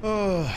Oh.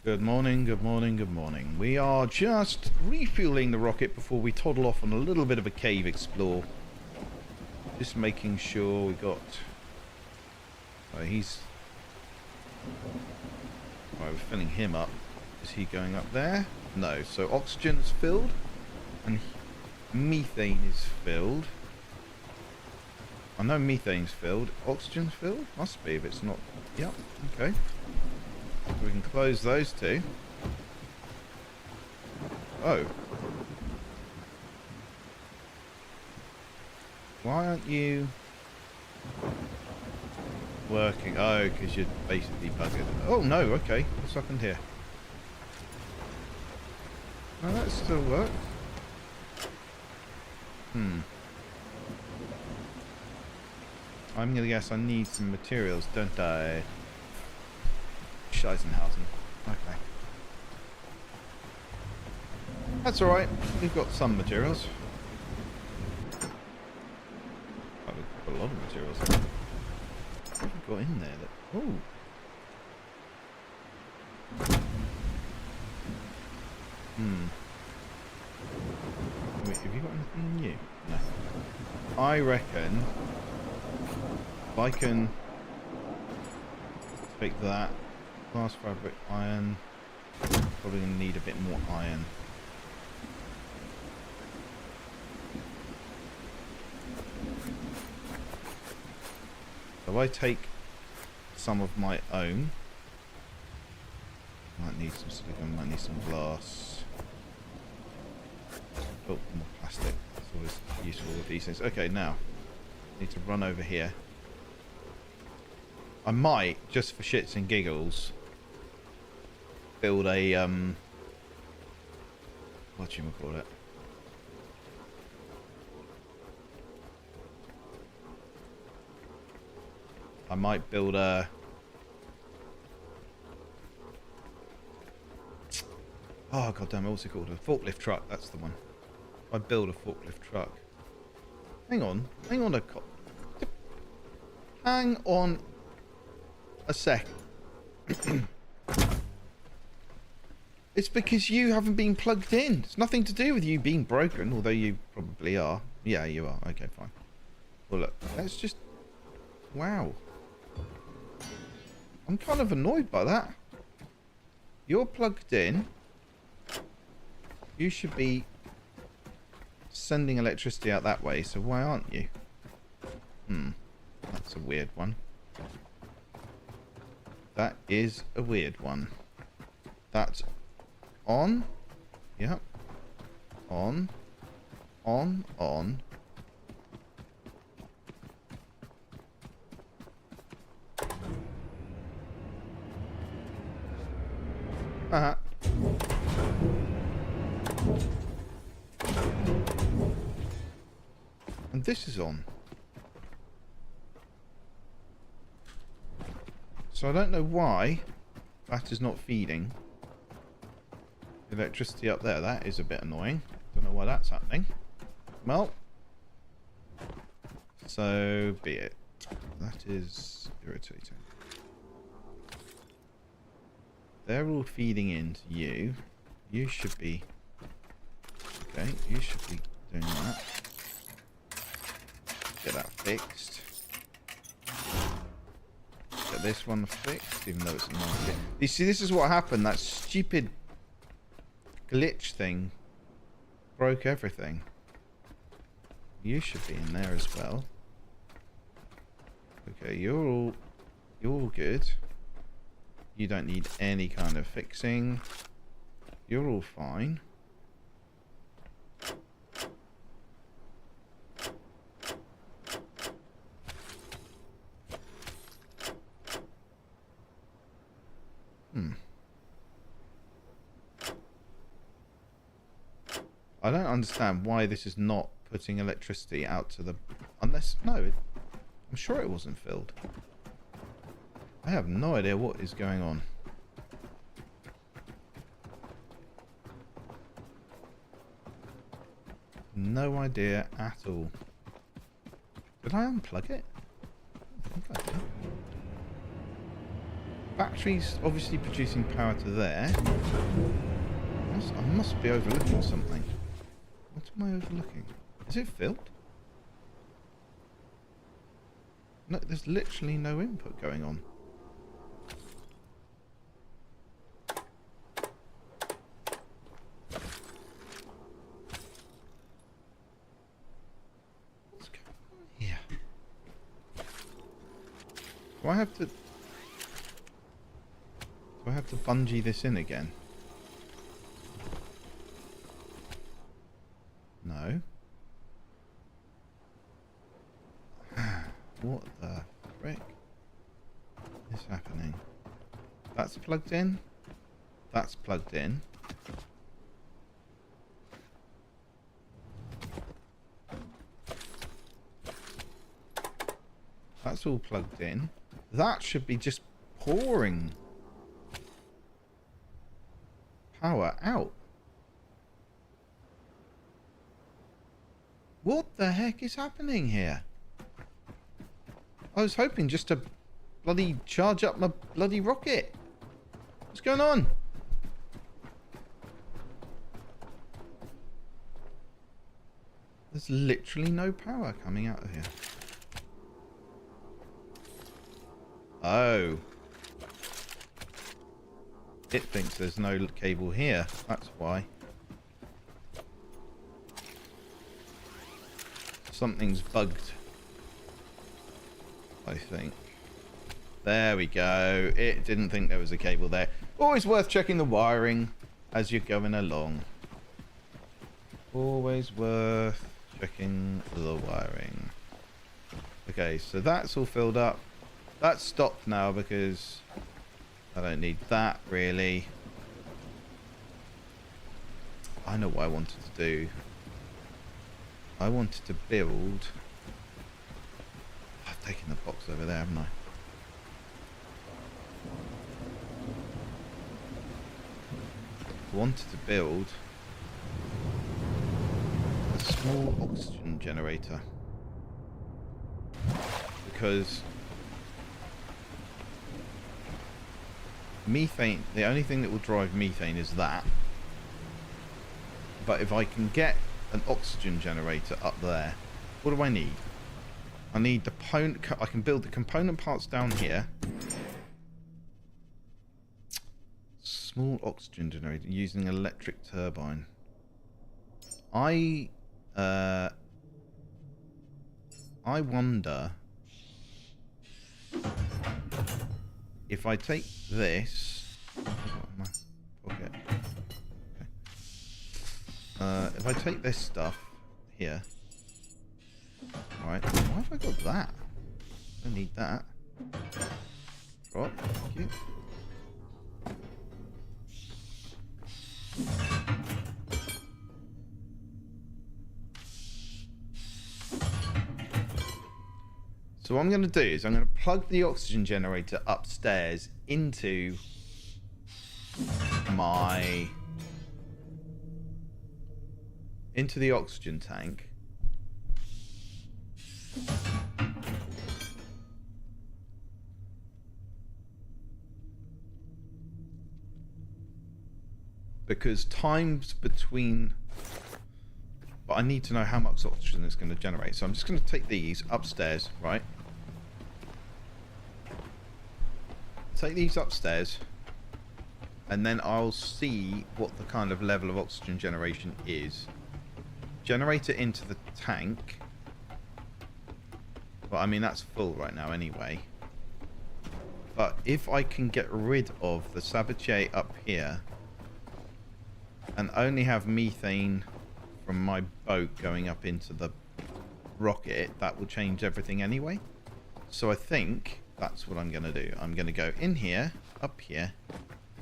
Good morning, good morning, good morning. We are just refueling the rocket before we toddle off on a little bit of a cave explore. Just making sure we got... Oh, he's... Right, we're filling him up. Is he going up there? No. So oxygen's filled. And methane is filled. I know methane's filled. Oxygen's filled? Must be if it's not... Yep, okay. We can close those two. Oh. Why aren't you working? Oh, because you're basically buggered. Oh no, okay. What's happened here? Oh, that still works. I'm gonna guess I need some materials, don't I? Scheisenhausen. Okay. That's alright. We've got some materials. Oh, we've got a lot of materials. What have we got in there? That... Oh. Wait, have you got anything new? No. I reckon if I can take that glass fabric iron, probably gonna need a bit more iron. So I take some of my own. Might need some silicone, might need some glass. Oh, more plastic. That's always useful with these things. Okay, now need to run over here. I might, just for shits and giggles, build a whatchamacallit. I might build a... Oh, goddamn, what's it called? A forklift truck, that's the one. I build a forklift truck. Hang on a hang on a sec. It's because you haven't been plugged in. It's nothing to do with you being broken, although you probably are. Yeah, you are. Okay, fine. Well, look, let's just... Wow. I'm kind of annoyed by that. You're plugged in. You should be sending electricity out that way, so why aren't you? That's a weird one. That is a weird one. That's on. Yep. On. On. Uh-huh. And this is on. So I don't know why that is not feeding electricity up there. That is a bit annoying. Don't know why that's happening. Well, so be it. That is irritating. They're all feeding into you. You should be... Okay, you should be doing that. Get that fixed. Get this one fixed, even though it's a market. You see, this is what happened. That stupid glitch thing broke everything. You should be in there as well. Okay, you're all good. You don't need any kind of fixing. You're all fine. I don't understand why this is not putting electricity out to the... Unless... No, I'm sure it wasn't filled. I have no idea what is going on. No idea at all. Did I unplug it? I think I did. Battery's obviously producing power to there. I must be overlooking something. What am I overlooking? Is it filled? No, there's literally no input going on. What's going on here? Do I have to... Do I have to bungee this in again? No. What the frick is happening? That's plugged in. That's plugged in. That's all plugged in. That should be just pouring power out. What the heck is happening here? I was hoping just to bloody charge up my bloody rocket. What's going on? There's literally no power coming out of here. Oh. It thinks there's no cable here. That's why. Something's bugged. I think. There we go. It didn't think there was a cable there. Always worth checking the wiring as you're going along. Always worth checking the wiring. Okay, so that's all filled up. That's stopped now because I don't need that really. I know what I wanted to do. I wanted to build... I've taken the box over there, haven't I? I wanted to build a small oxygen generator. Because methane, the only thing that will drive methane is that. But if I can get an oxygen generator up there, what do I need? I need the I can build the component parts down here. Small oxygen generator using electric turbine. I wonder if I take this. I've got my pocket. Okay. If I take this stuff here. Right. Why have I got that? I don't need that. Drop. Thank you. So what I'm going to do is I'm going to plug the oxygen generator upstairs into the oxygen tank. Because times between... But I need to know how much oxygen it's going to generate. So I'm just going to take these upstairs, right? Take these upstairs. And then I'll see what the kind of level of oxygen generation is. Generate it into the tank. But I mean, that's full right now anyway. But if I can get rid of the sabotageur up here and only have methane from my boat going up into the rocket, that will change everything anyway. So I think that's what I'm going to do. I'm going to go in here, up here,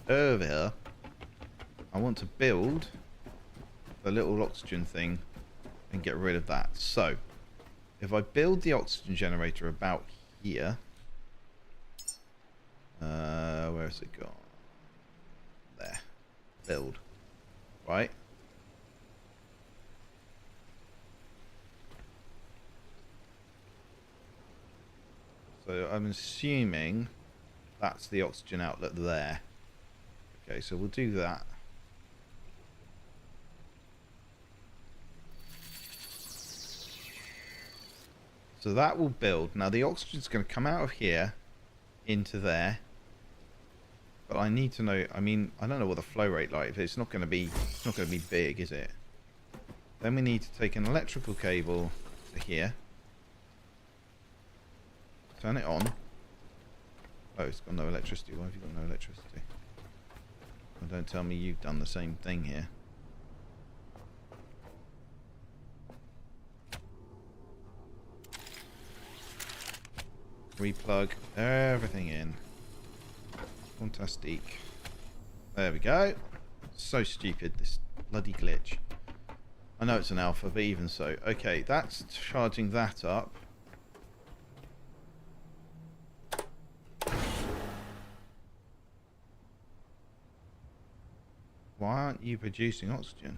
over here. I want to build the little oxygen thing and get rid of that. So, if I build the oxygen generator about here, where has it gone? There. Build. Right. So I'm assuming that's the oxygen outlet there. Okay, so we'll do that. So that will build. Now the oxygen's going to come out of here into there. But I need to know, I mean, I don't know what the flow rate like. It's not going to be big, is it? Then we need to take an electrical cable to here. Turn it on. Oh, it's got no electricity. Why have you got no electricity? Well, don't tell me you've done the same thing here. Replug everything in. Fantastic. There we go. So stupid, this bloody glitch. I know it's an alpha, but even so. Okay, that's charging that up. Why aren't you producing oxygen?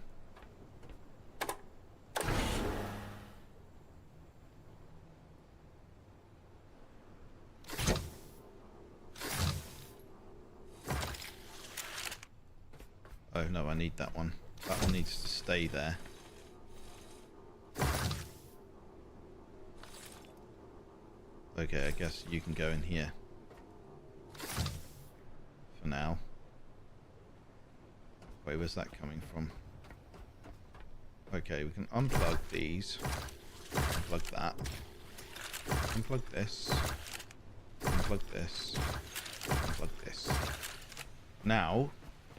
Oh no, I need that one. That one needs to stay there. Okay, I guess you can go in here. For now. Wait, where's that coming from? Okay, we can unplug these. Unplug that. Unplug this. Unplug this. Unplug this. Now,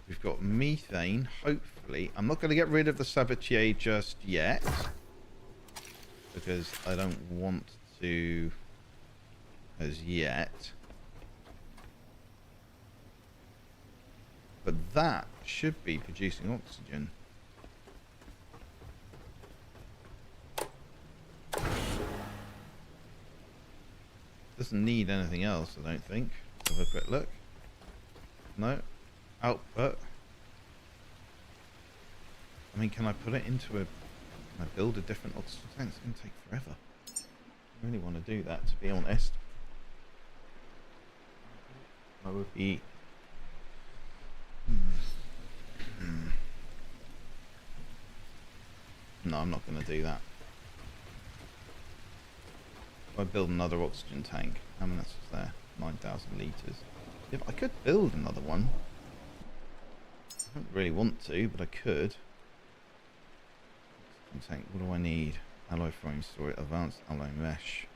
we've got methane, hopefully. I'm not going to get rid of the Sabatier just yet. Because I don't want to as yet. But that should be producing oxygen. Doesn't need anything else, I don't think. Have a quick look. No. Output. I mean, can I put it into a... Can I build a different oxygen tank? It's going to take forever. I really want to do that, to be honest. I would be... No, I'm not going to do that. If I build another oxygen tank, how many is there? 9,000 litres. If I could build another one. I don't really want to, but I could. Oxygen tank, what do I need? Alloy frame storage, advanced alloy mesh.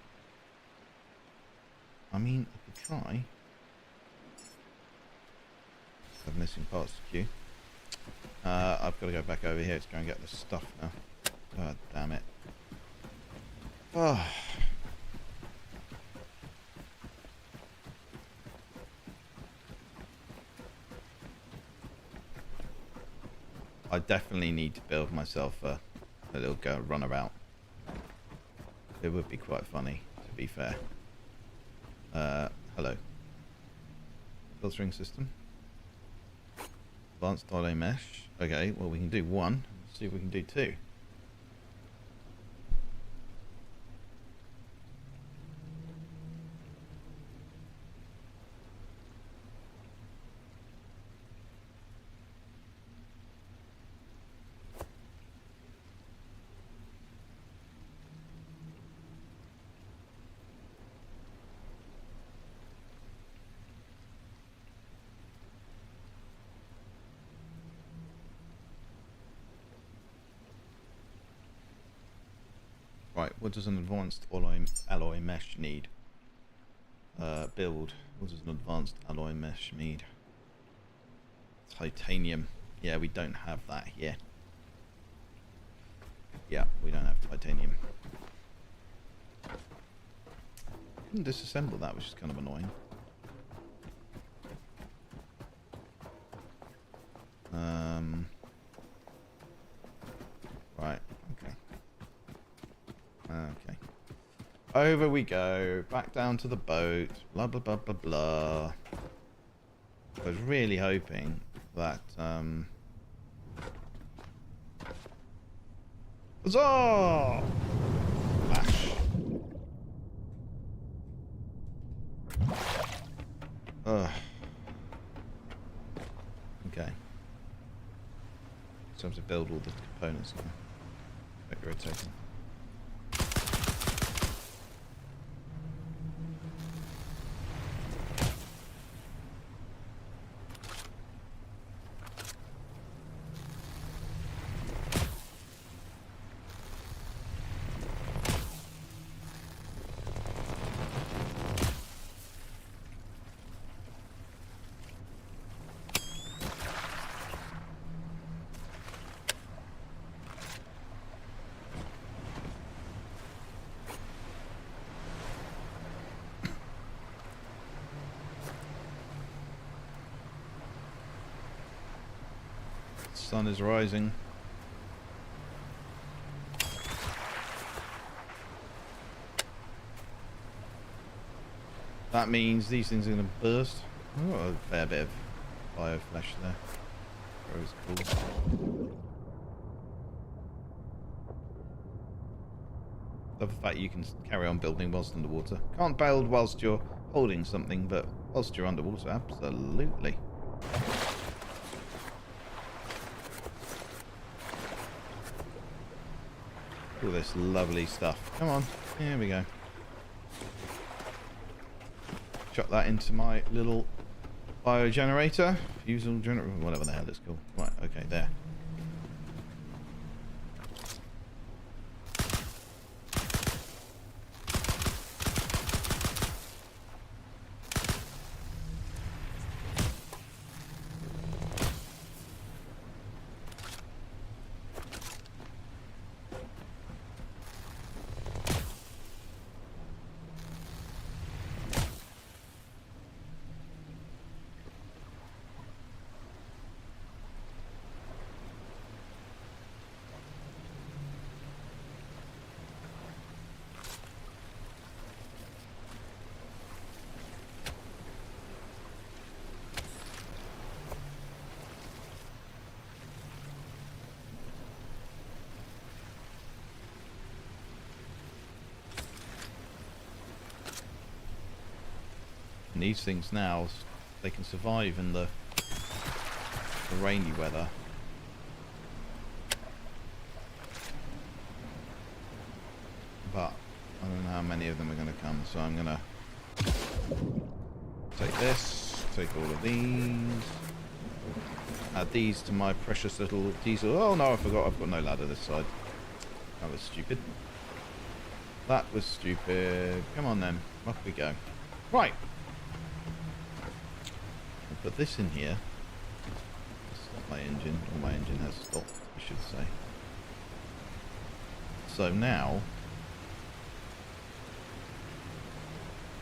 I mean, I could try. Have missing parts to queue. I've got to go back over here to go and get the stuff now. God damn it. Oh. I definitely need to build myself a little runabout. It would be quite funny, to be fair. Hello. Filtering system. Advanced alloy mesh. Okay, well we can do one. Let's see if we can do two. Right, what does an advanced alloy mesh need? Build. What does an advanced alloy mesh need? Titanium. Yeah, we don't have that here. Yeah, we don't have titanium. Couldn't disassemble that, which is kind of annoying. Over we go. Back down to the boat. Blah, blah, blah, blah, blah. I was really hoping that... Huzzah! Flash. Ugh. Okay. So I have to build all the components now. Quite irritating. Sun is rising. That means these things are going to burst. Oh, a fair bit of bio flesh there. That was cool. Love the fact you can carry on building whilst underwater. Can't build whilst you're holding something, but whilst you're underwater, absolutely. All this lovely stuff. Come on, here we go. Chuck that into my little biogenerator. Fusel generator, whatever the hell it's called. Right, okay, there. And these things now, they can survive in the rainy weather. But I don't know how many of them are going to come, so I'm going to take this, take all of these, add these to my precious little diesel. Oh no, I forgot I've got no ladder this side. That was stupid. That was stupid. Come on then, off we go. Right. I'll put this in here. Stop my engine, or my engine has stopped, I should say. So now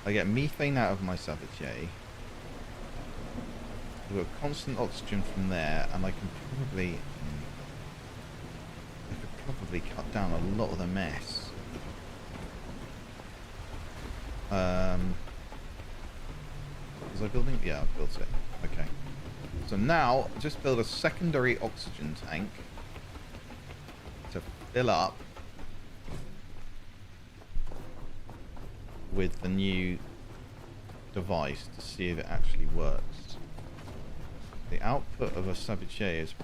I get methane out of my Sabotier. I've got constant oxygen from there, and I could probably cut down a lot of the mess. Was I building? Yeah, I've built it. Okay. So now, just build a secondary oxygen tank to fill up with the new device to see if it actually works. The output of a Sabotier is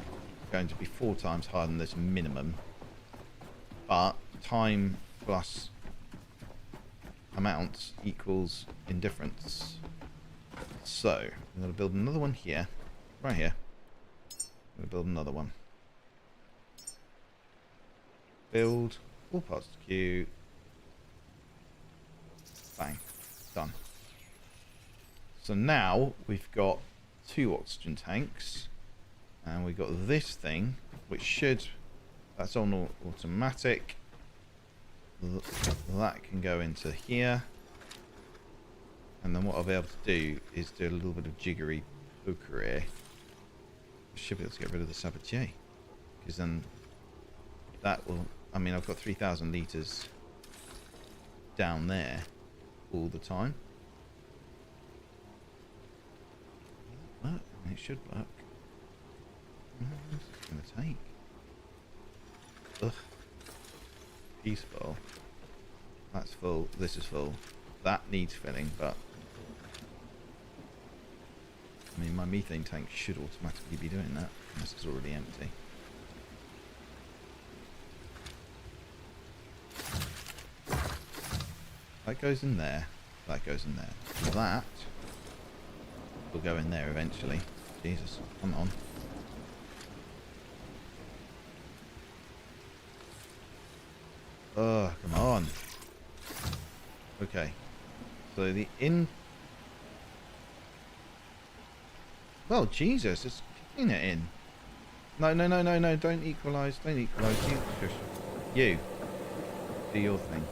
going to be 4 times higher than this minimum, but time plus amount equals indifference. So I'm going to build another one here, right here. I'm going to build another one. Build, all parts to queue. Bang, done. So now we've got 2 oxygen tanks, and we've got this thing, which should, that's on automatic. That can go into here. And then what I'll be able to do is do a little bit of jiggery pokery. I should be able to get rid of the Sabotier, because then that will, I mean, I've got 3,000 litres down there all the time. Work? It should work. What's it going to take? Ugh. Peaceful. That's full. This is full. That needs filling, but I mean, my methane tank should automatically be doing that unless it's already empty. That goes in there. That goes in there. That will go in there eventually. Jesus, come on. Oh, come on. Okay. So the in... Well, Jesus, it's kicking it in. No, no, no, no, no, don't equalise, don't equalise. You. Do your thing.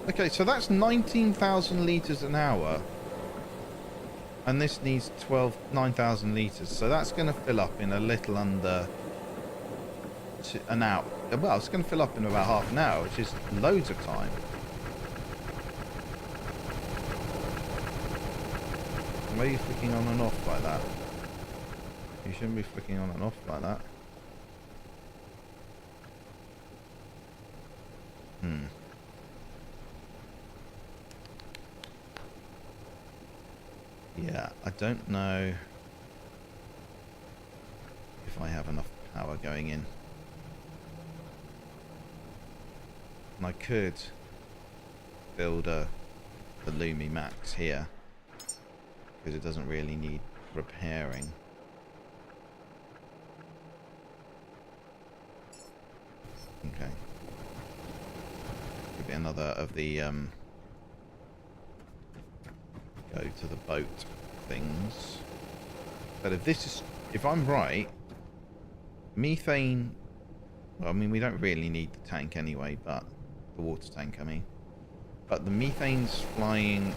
Okay, so that's 19,000 litres an hour. And this needs 9,000 litres. So that's going to fill up in a little under an hour. Well, it's going to fill up in about half an hour, which is loads of time. Why are you flicking on and off like that? You shouldn't be flicking on and off like that. Yeah, I don't know if I have enough power going in. And I could build a Lumi Max here because it doesn't really need repairing. Okay. Could be another of the go to the boat things. But if I'm right, methane, well, I mean, we don't really need the tank anyway, but the water tank, I mean. But the methane's flying,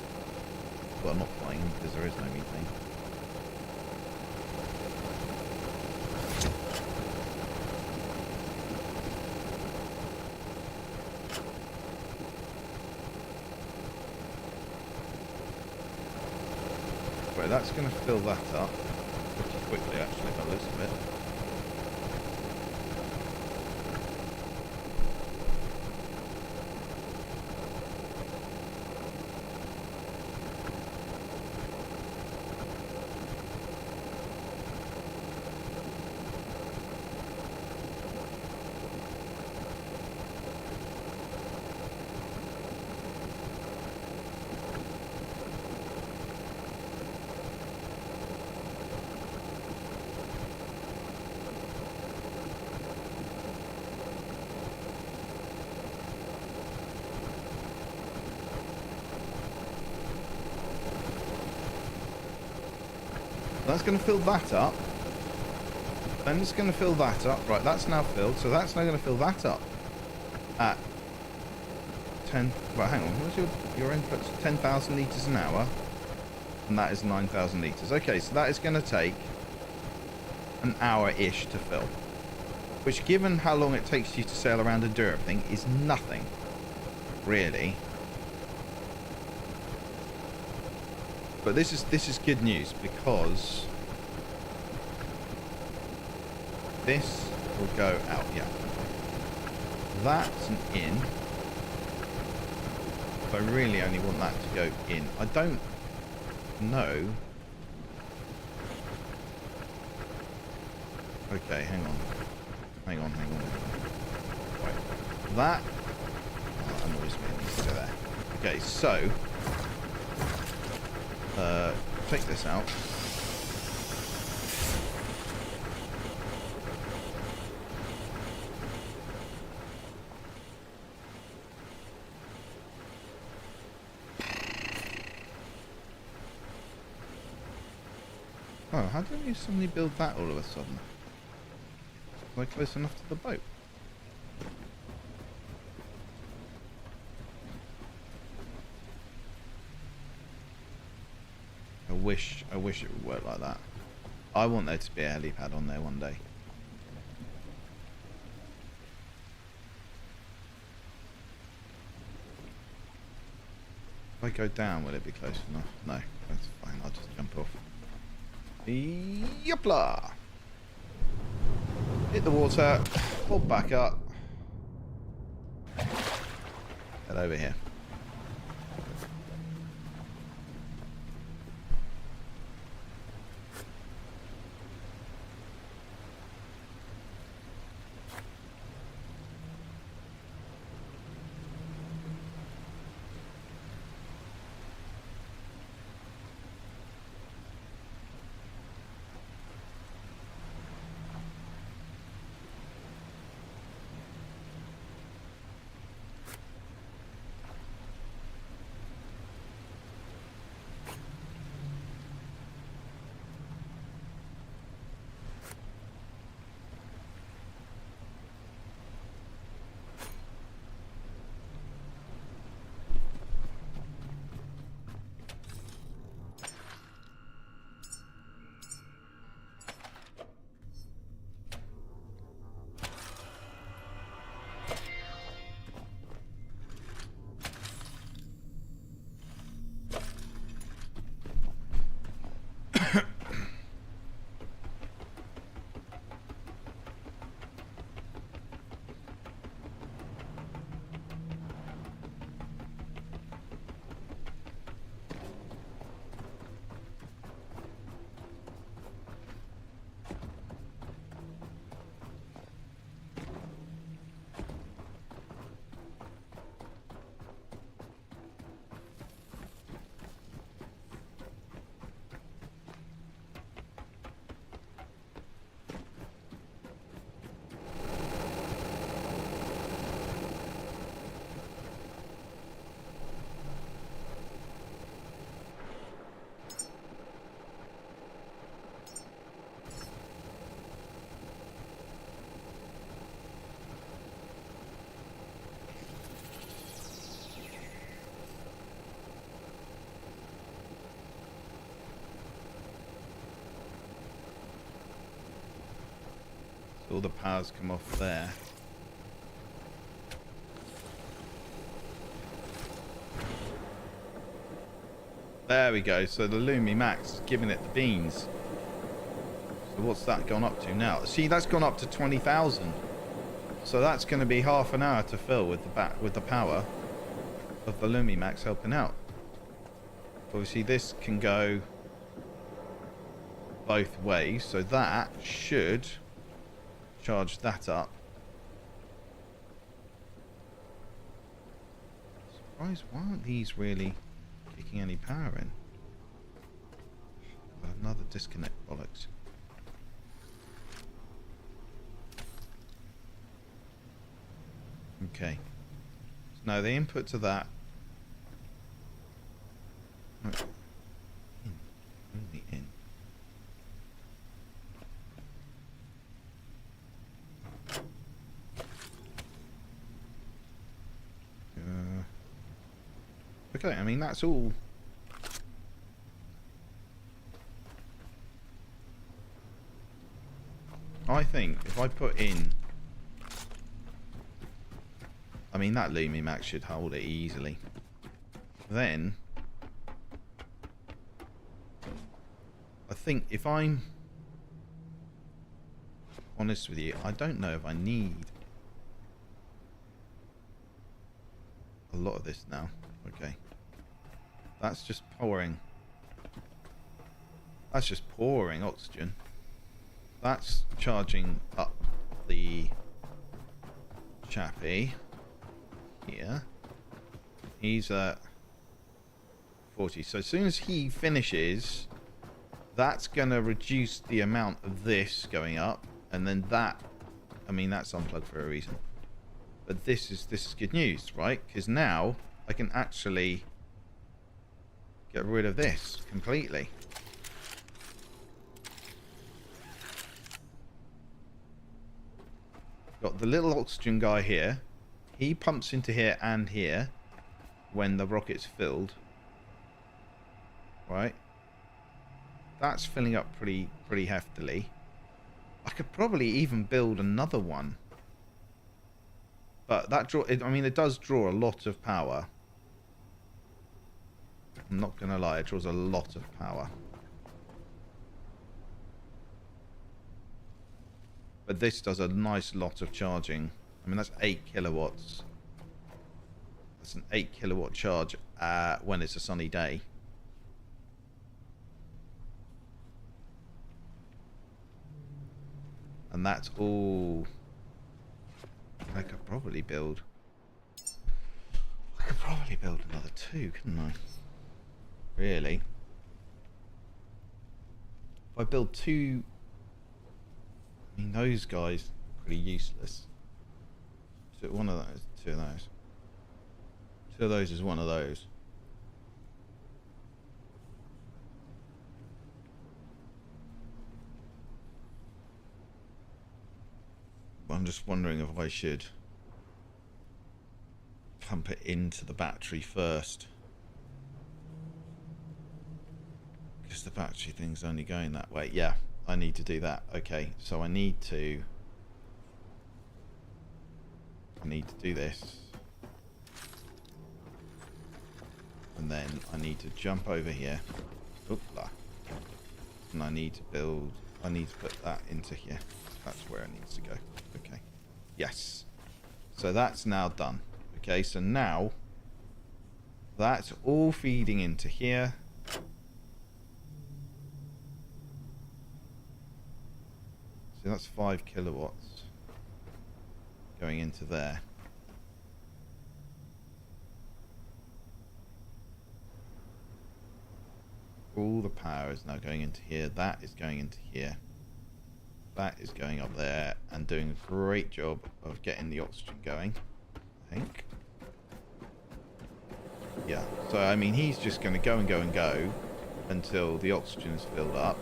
well, not flying because there is no methane. Right, that's going to fill that up pretty quickly, actually, by the looks of it. That's going to fill that up. Then it's going to fill that up. Right, that's now filled. So that's now going to fill that up at 10. Well, hang on. What's your input's 10,000 litres an hour? And that is 9,000 litres. Okay, so that is going to take an hour-ish to fill. Which, given how long it takes you to sail around and do everything, is nothing. Really. But this is good news because this will go out. Yeah, that's an in. But I really only want that to go in. I don't know. Okay, hang on. Hang on. Right, that annoys me. It needs to go there. Okay, so. Take this out. Oh, how did you suddenly build that all of a sudden? Was I close enough to the boat? I wish it would work like that. I want there to be a helipad on there one day. If I go down, will it be close enough? No, that's fine. I'll just jump off. Yopla! Hit the water. Pull back up. Head over here. All the powers come off there. There we go. So the Lumi Max is giving it the beans. So what's that gone up to now? See, that's gone up to 20,000. So that's going to be half an hour to fill with the power of the Lumi Max helping out. Obviously, this can go both ways, so that should charge that up. Surprised, why aren't these really kicking any power in? Another disconnect, bollocks. Okay. So now the input to that. Only in. Okay, I mean that's all. I think if I put in, I mean that Lumi Max should hold it easily. Then I think if I'm honest with you, I don't know if I need a lot of this now. Okay. That's just pouring. That's just pouring oxygen. That's charging up the chappy here. He's at 40. So as soon as he finishes, that's going to reduce the amount of this going up. And then that, I mean, that's unplugged for a reason. But this is good news, right? Because now I can actually get rid of this completely. Got the little oxygen guy here. He pumps into here and here when the rocket's filled. Right? That's filling up pretty heftily. I could probably even build another one. But that it does draw a lot of power. I'm not going to lie, it draws a lot of power. But this does a nice lot of charging. I mean, that's 8 kilowatts. That's an 8 kilowatt charge when it's a sunny day. And that's all. I could probably build another 2, couldn't I? Really? If I build 2, I mean, those guys are pretty useless. So one of those, 2 of those. 2 of those is one of those. I'm just wondering if I should pump it into the battery first. Because the battery thing's only going that way. Yeah, I need to do that. Okay, so I need to do this. And then I need to jump over here. Oopla. And I need to put that into here. That's where it needs to go. Okay. Yes. So that's now done. Okay, so now that's all feeding into here. So that's 5 kilowatts going into there. All the power is now going into here. That is going into here. That is going up there and doing a great job of getting the oxygen going, I think. Yeah, so I mean, he's just going to go and go and go until the oxygen is filled up.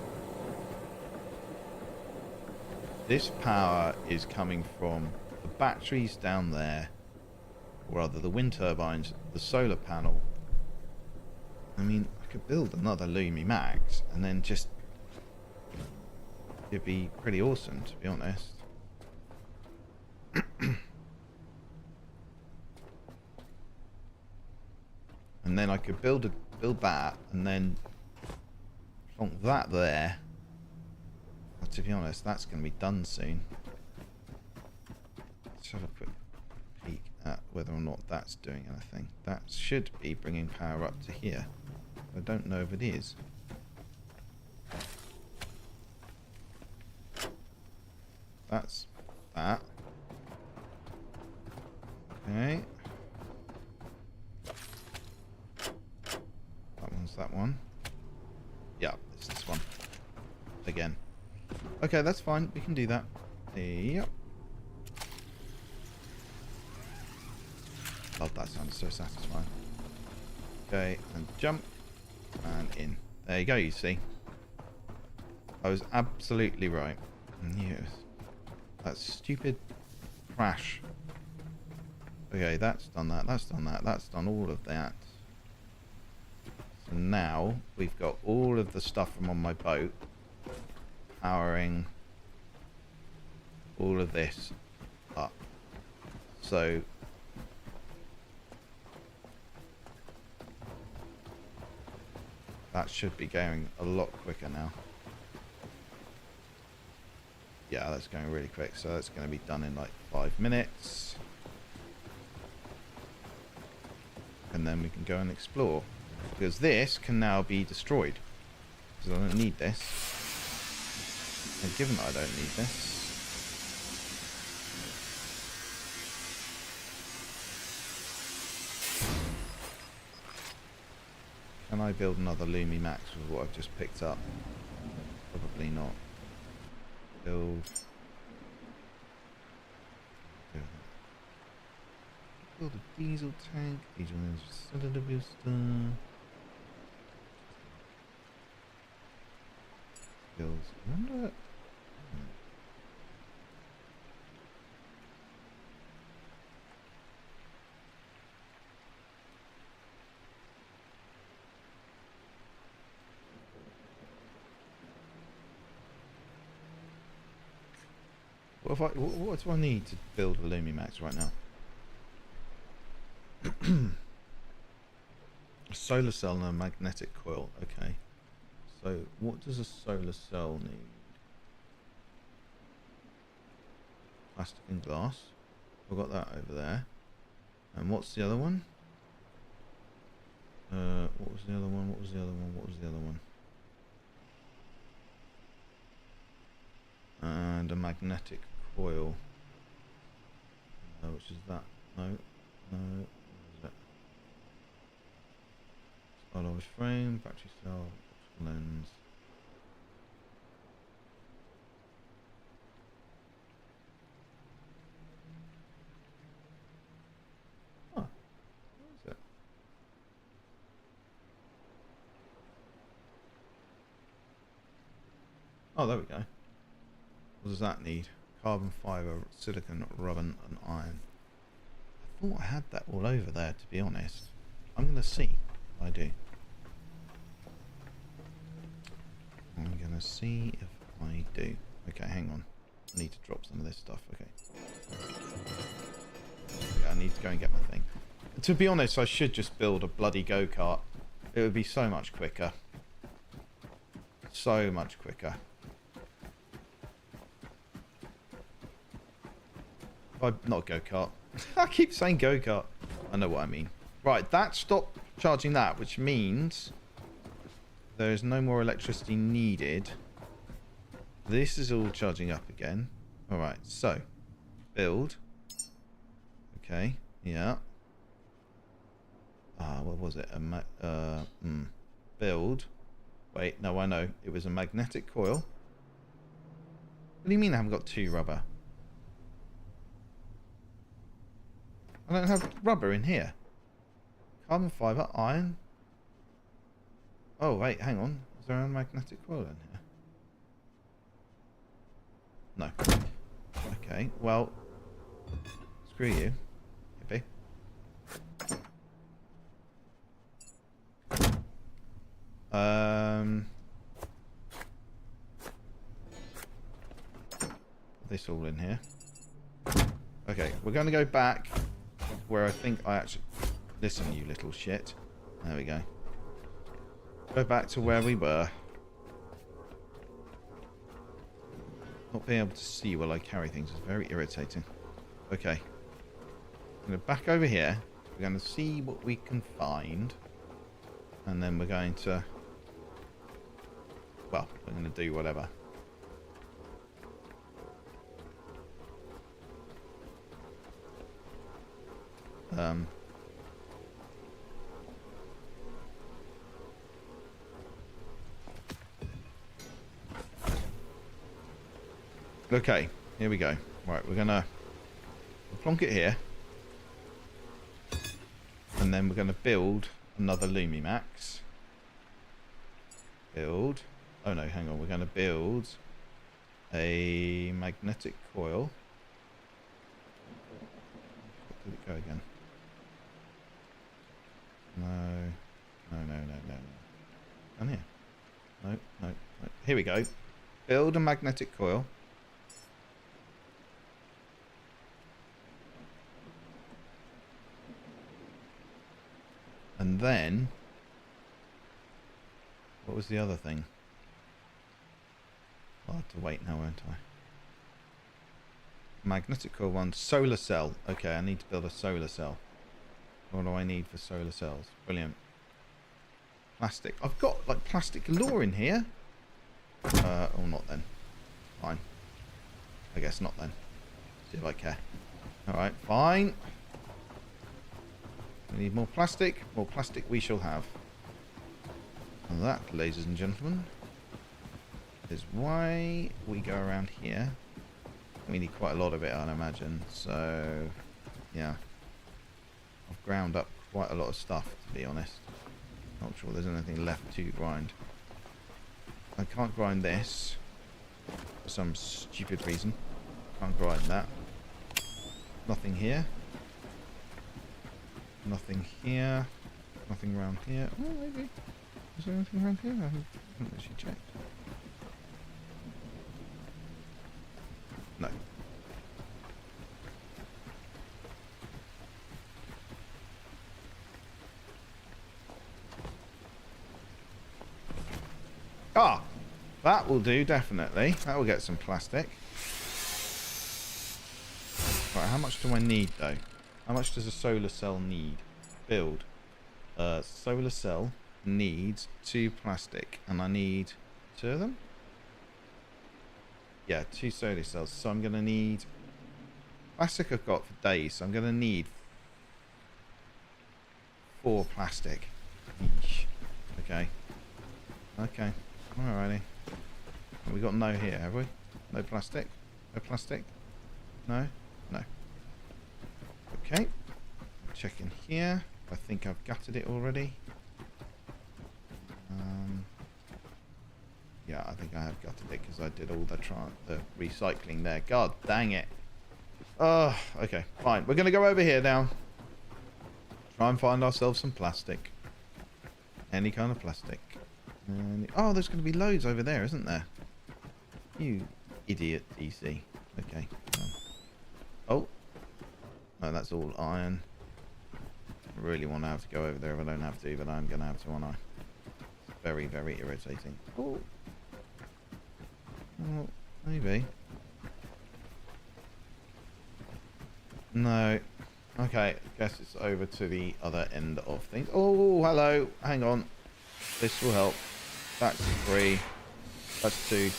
This power is coming from the batteries down there, or rather the wind turbines, the solar panel. I mean, I could build another Lumi Max and then just... it'd be pretty awesome, to be honest. And then I could build that and then plonk that there. But to be honest, that's going to be done soon. Let's have a quick peek at whether or not that's doing anything. That should be bringing power up to here. I don't know if it is. That's that. Okay. That one's that one. Yeah, it's this one. Again. Okay, that's fine. We can do that. Yep. Love that sound. It's so satisfying. Okay, and jump. And in. There you go, you see. I was absolutely right. Yes. That stupid crash. Okay, that's done that, that's done that, that's done all of that. So now we've got all of the stuff from on my boat powering all of this up. So that should be going a lot quicker now. Yeah, that's going really quick. So that's going to be done in like 5 minutes. And then we can go and explore. Because this can now be destroyed. Because I don't need this. And given that I don't need this. Can I build another Lumi Max with what I've just picked up? Probably not. Build a diesel tank, diesel cylinder booster. Builds. I wonder. What do I need to build a Lumi Max right now? I A solar cell and a magnetic coil. Okay. So what does a solar cell need? Plastic and glass. I've got that over there. And what's the other one? What was the other one? What was the other one? What was the other one? And a magnetic coil. Which is that? No. No. What is it? Spotlight frame, battery cell, lens. Huh. What is it? Oh, there we go. What does that need? Carbon fibre, silicon, rubber and iron. I thought I had that all over there, to be honest. I'm going to see if I do. I'm going to see if I do. Okay, hang on. I need to drop some of this stuff. Okay. Yeah, I need to go and get my thing. To be honest, I should just build a bloody go-kart. It would be so much quicker. So much quicker. Not go-kart. I keep saying go-kart. I know what I mean. Right, that stopped charging that, which means there is no more electricity needed. This is all charging up again. Alright, so build. Okay, yeah. What was it? Build. Wait, no, I know. It was a magnetic coil. What do you mean I haven't got 2 rubber? I don't have rubber in here. Carbon fibre, iron. Oh, wait, hang on. Is there a magnetic coil in here? No. Okay, well, screw you, hippie. Put this all in here. Okay, we're going to go back where I think I actually... Listen, you little shit. There we go. Go back to where we were. Not being able to see while I carry things is very irritating. Okay. I'm going to back over here. We're going to see what we can find. And then we're going to... Well, we're going to do whatever. Okay, here we go. Right, we're gonna plonk it here, and then we're gonna build another Lumimax. Build. Oh no, hang on. We're gonna build a magnetic coil. Where did it go again? No, no, no, no, no, no. Down here. No, no, no. Here we go. Build a magnetic coil. And then, what was the other thing? I'll have to wait now, won't I? Magnetic coil 1, solar cell. Okay, I need to build a solar cell. What do I need for solar cells? Brilliant. Plastic. I've got like plastic galore in here. Or not then. Fine. I guess not then. See if I care. Alright, fine. We need more plastic. More plastic we shall have. And that, ladies and gentlemen, is why we go around here. We need quite a lot of it, I'd imagine. So, yeah. I've ground up quite a lot of stuff, to be honest. Not sure there's anything left to grind. I can't grind this for some stupid reason. Can't grind that. Nothing here. Nothing here. Nothing around here. Oh, maybe. Is there anything around here? I haven't actually checked. No. That will do, definitely. That will get some plastic. Right, how much do I need, though? How much does a solar cell need? Build. Solar cell needs 2 plastic, and I need 2 of them? Yeah, 2 solar cells. So I'm going to need... Plastic I've got for days, so I'm going to need 4 plastic each. Okay. Okay. Alrighty. We got no here, have we? No plastic? No plastic? No? No. Okay. Check in here. I think I've gutted it already. Yeah, I think I have gutted it because I did all the recycling there. God dang it. Oh, okay. Fine. We're going to go over here now. Try and find ourselves some plastic. Any kind of plastic. Oh, there's going to be loads over there, isn't there? You idiot, DC. Okay. Oh. No, that's all iron. I really want to have to go over there if I don't have to, but I'm going to have to, aren't I? Very, very irritating. Oh. Well, maybe. No. Okay, guess it's over to the other end of things. Oh, hello. Hang on. This will help. That's 3. That's 2.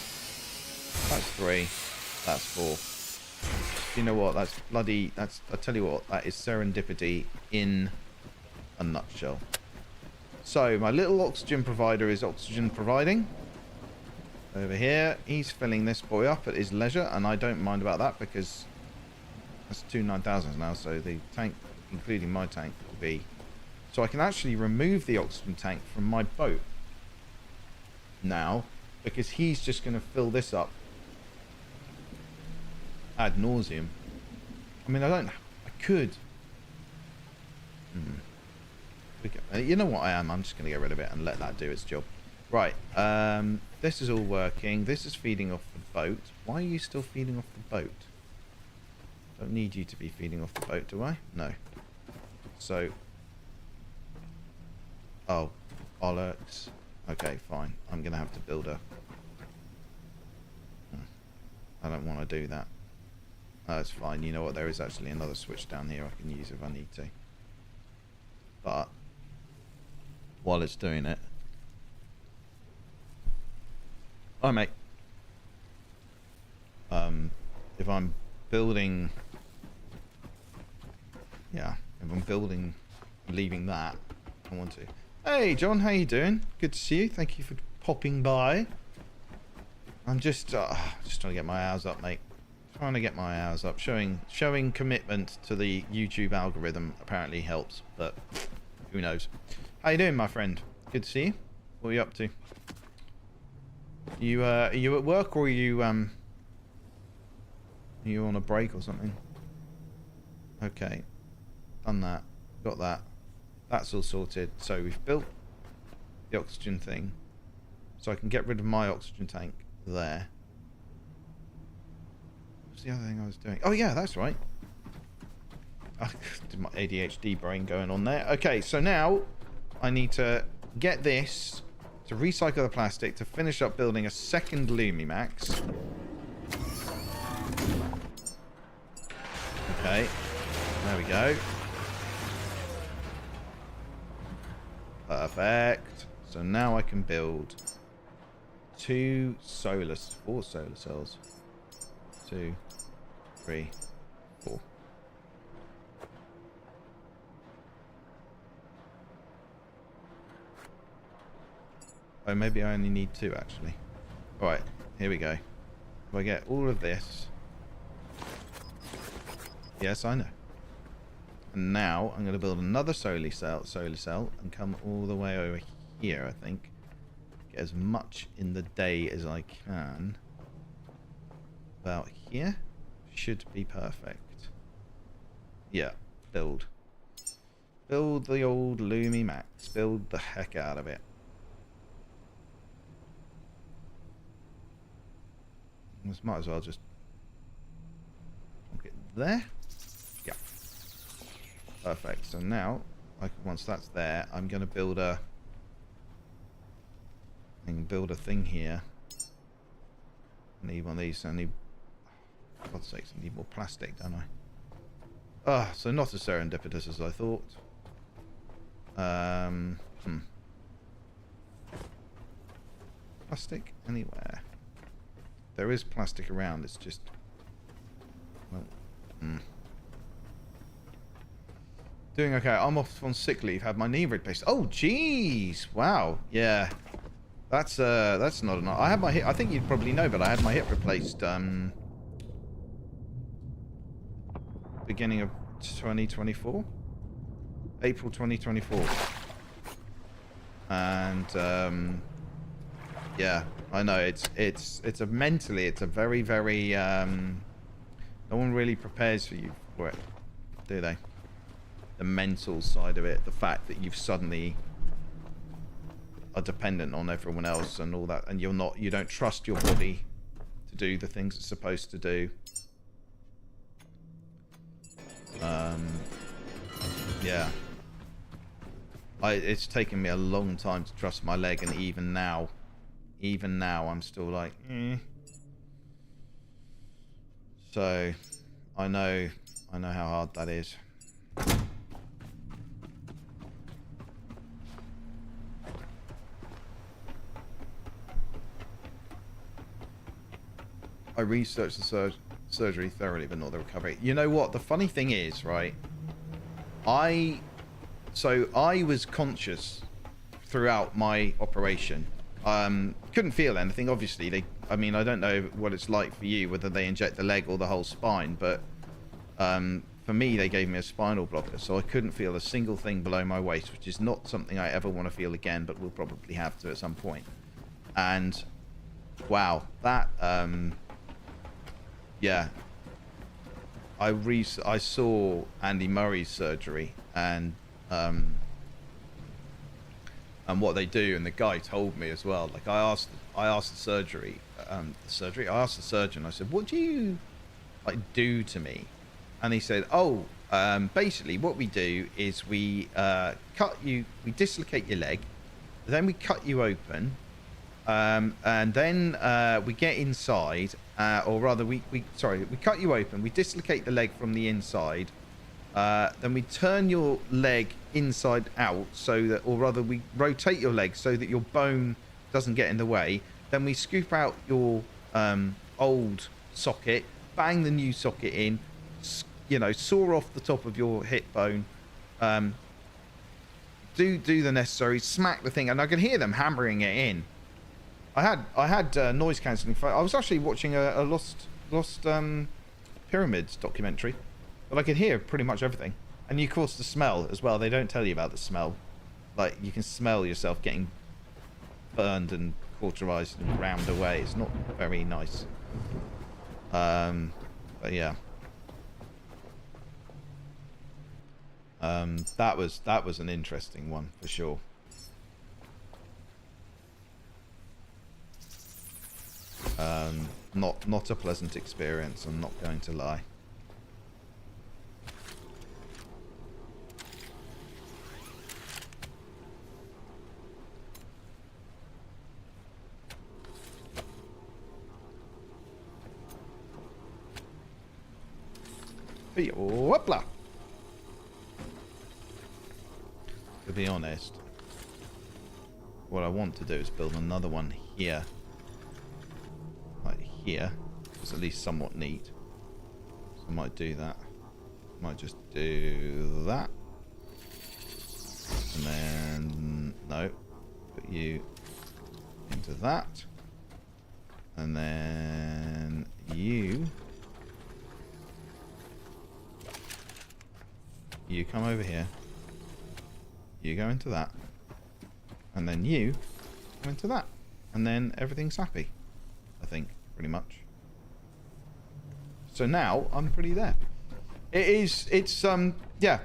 That's 3. That's 4. You know what? That's bloody... That's... I tell you what. That is serendipity in a nutshell. So, my little oxygen provider is oxygen providing. Over here, he's filling this boy up at his leisure, and I don't mind about that because that's 2 9000s now, so the tank, including my tank, will be... So I can actually remove the oxygen tank from my boat now, because he's just going to fill this up ad nauseum. I mean, I could... You know what I am? I'm just going to get rid of it and let that do its job. Right, this is all working. This is feeding off the boat. Why are you still feeding off the boat? Don't need you to be feeding off the boat, do I? No. So... Oh, bollocks. Okay, fine. I'm going to have to build a... I don't want to do that. That's fine. You know what? There is actually another switch down here I can use if I need to. But, while it's doing it... Oh, mate. If I'm building... Yeah, if I'm building... leaving that, I want to... Hey, John, how you doing? Good to see you. Thank you for popping by. I'm just trying to get my hours up, mate. Trying to get my hours up. Showing commitment to the YouTube algorithm apparently helps, but who knows? How you doing, my friend? Good to see you. What are you up to? Are you at work, or are you on a break or something? Okay. Done that. Got that. That's all sorted. So we've built the oxygen thing. So I can get rid of my oxygen tank there. What's the other thing I was doing? Oh yeah, that's right. Did my ADHD brain going on there. Okay, so now I need to get this to recycle the plastic to finish up building a second Lumimax. Okay, there we go. Perfect. So now I can build 4 solar cells. 2, 3, 4. Oh, maybe I only need 2 actually. Alright, here we go. If I get all of this. Yes, I know. And now I'm going to build another solar cell and come all the way over here, I think. Get as much in the day as I can. About here. Should be perfect. Yeah, build. Build the old Lumimax. Build the heck out of it. Might as well just get there. Yeah. Perfect. So now, once that's there, I'm going to build a thing here need one of these. I need, for God's sakes, I need more plastic, don't I? Ah, so not as serendipitous as I thought. Plastic anywhere? There is plastic around. It's just, well, doing okay. I'm off on sick leave. Had my knee replaced. Oh, jeez. Wow. Yeah. That's not enough. I had my hip. I think you'd probably know, but I had my hip replaced. Beginning of 2024, April 2024, and yeah, I know it's a mentally, it's a very no one really prepares for you for it, do they? The mental side of it, the fact that you've suddenly are dependent on everyone else and all that, and you don't trust your body to do the things it's supposed to do. Yeah. It's taken me a long time to trust my leg, and even now I'm still like, So, I know how hard that is. I researched the surgery thoroughly, but not the recovery. You know what? The funny thing is, right? I was conscious throughout my operation. Couldn't feel anything. Obviously, I mean, I don't know what it's like for you, whether they inject the leg or the whole spine, but for me, they gave me a spinal blocker, so I couldn't feel a single thing below my waist, which is not something I ever want to feel again, but we'll probably have to at some point. And wow, that yeah. I saw Andy Murray's surgery and what they do, and the guy told me as well. Like I asked the surgeon. I said, "What do you like do to me?" And he said, "Oh, basically what we do is we dislocate your leg, then we cut you open, and then we get inside." Or rather, we cut you open, we dislocate the leg from the inside, then we turn your leg inside out, so that, or rather, we rotate your leg so that your bone doesn't get in the way. Then we scoop out your old socket, bang the new socket in, saw off the top of your hip bone, do the necessary, smack the thing, and I could hear them hammering it in. I had noise cancelling. I was actually watching a Lost Pyramids documentary, but I could hear pretty much everything. And of course the smell as well. They don't tell you about the smell. Like you can smell yourself getting burned and cauterized and ground away. It's not very nice. But yeah. That was an interesting one for sure. Not a pleasant experience, I'm not going to lie. Hey, whoopla. To be honest, what I want to do is build another one here. Like here. It's at least somewhat neat. So I might do that. Might just do that. And then, no. Put you into that. And then you come over here. You go into that. And then you go into that. And then everything's happy. I think, pretty much. So now I'm pretty there. Yeah.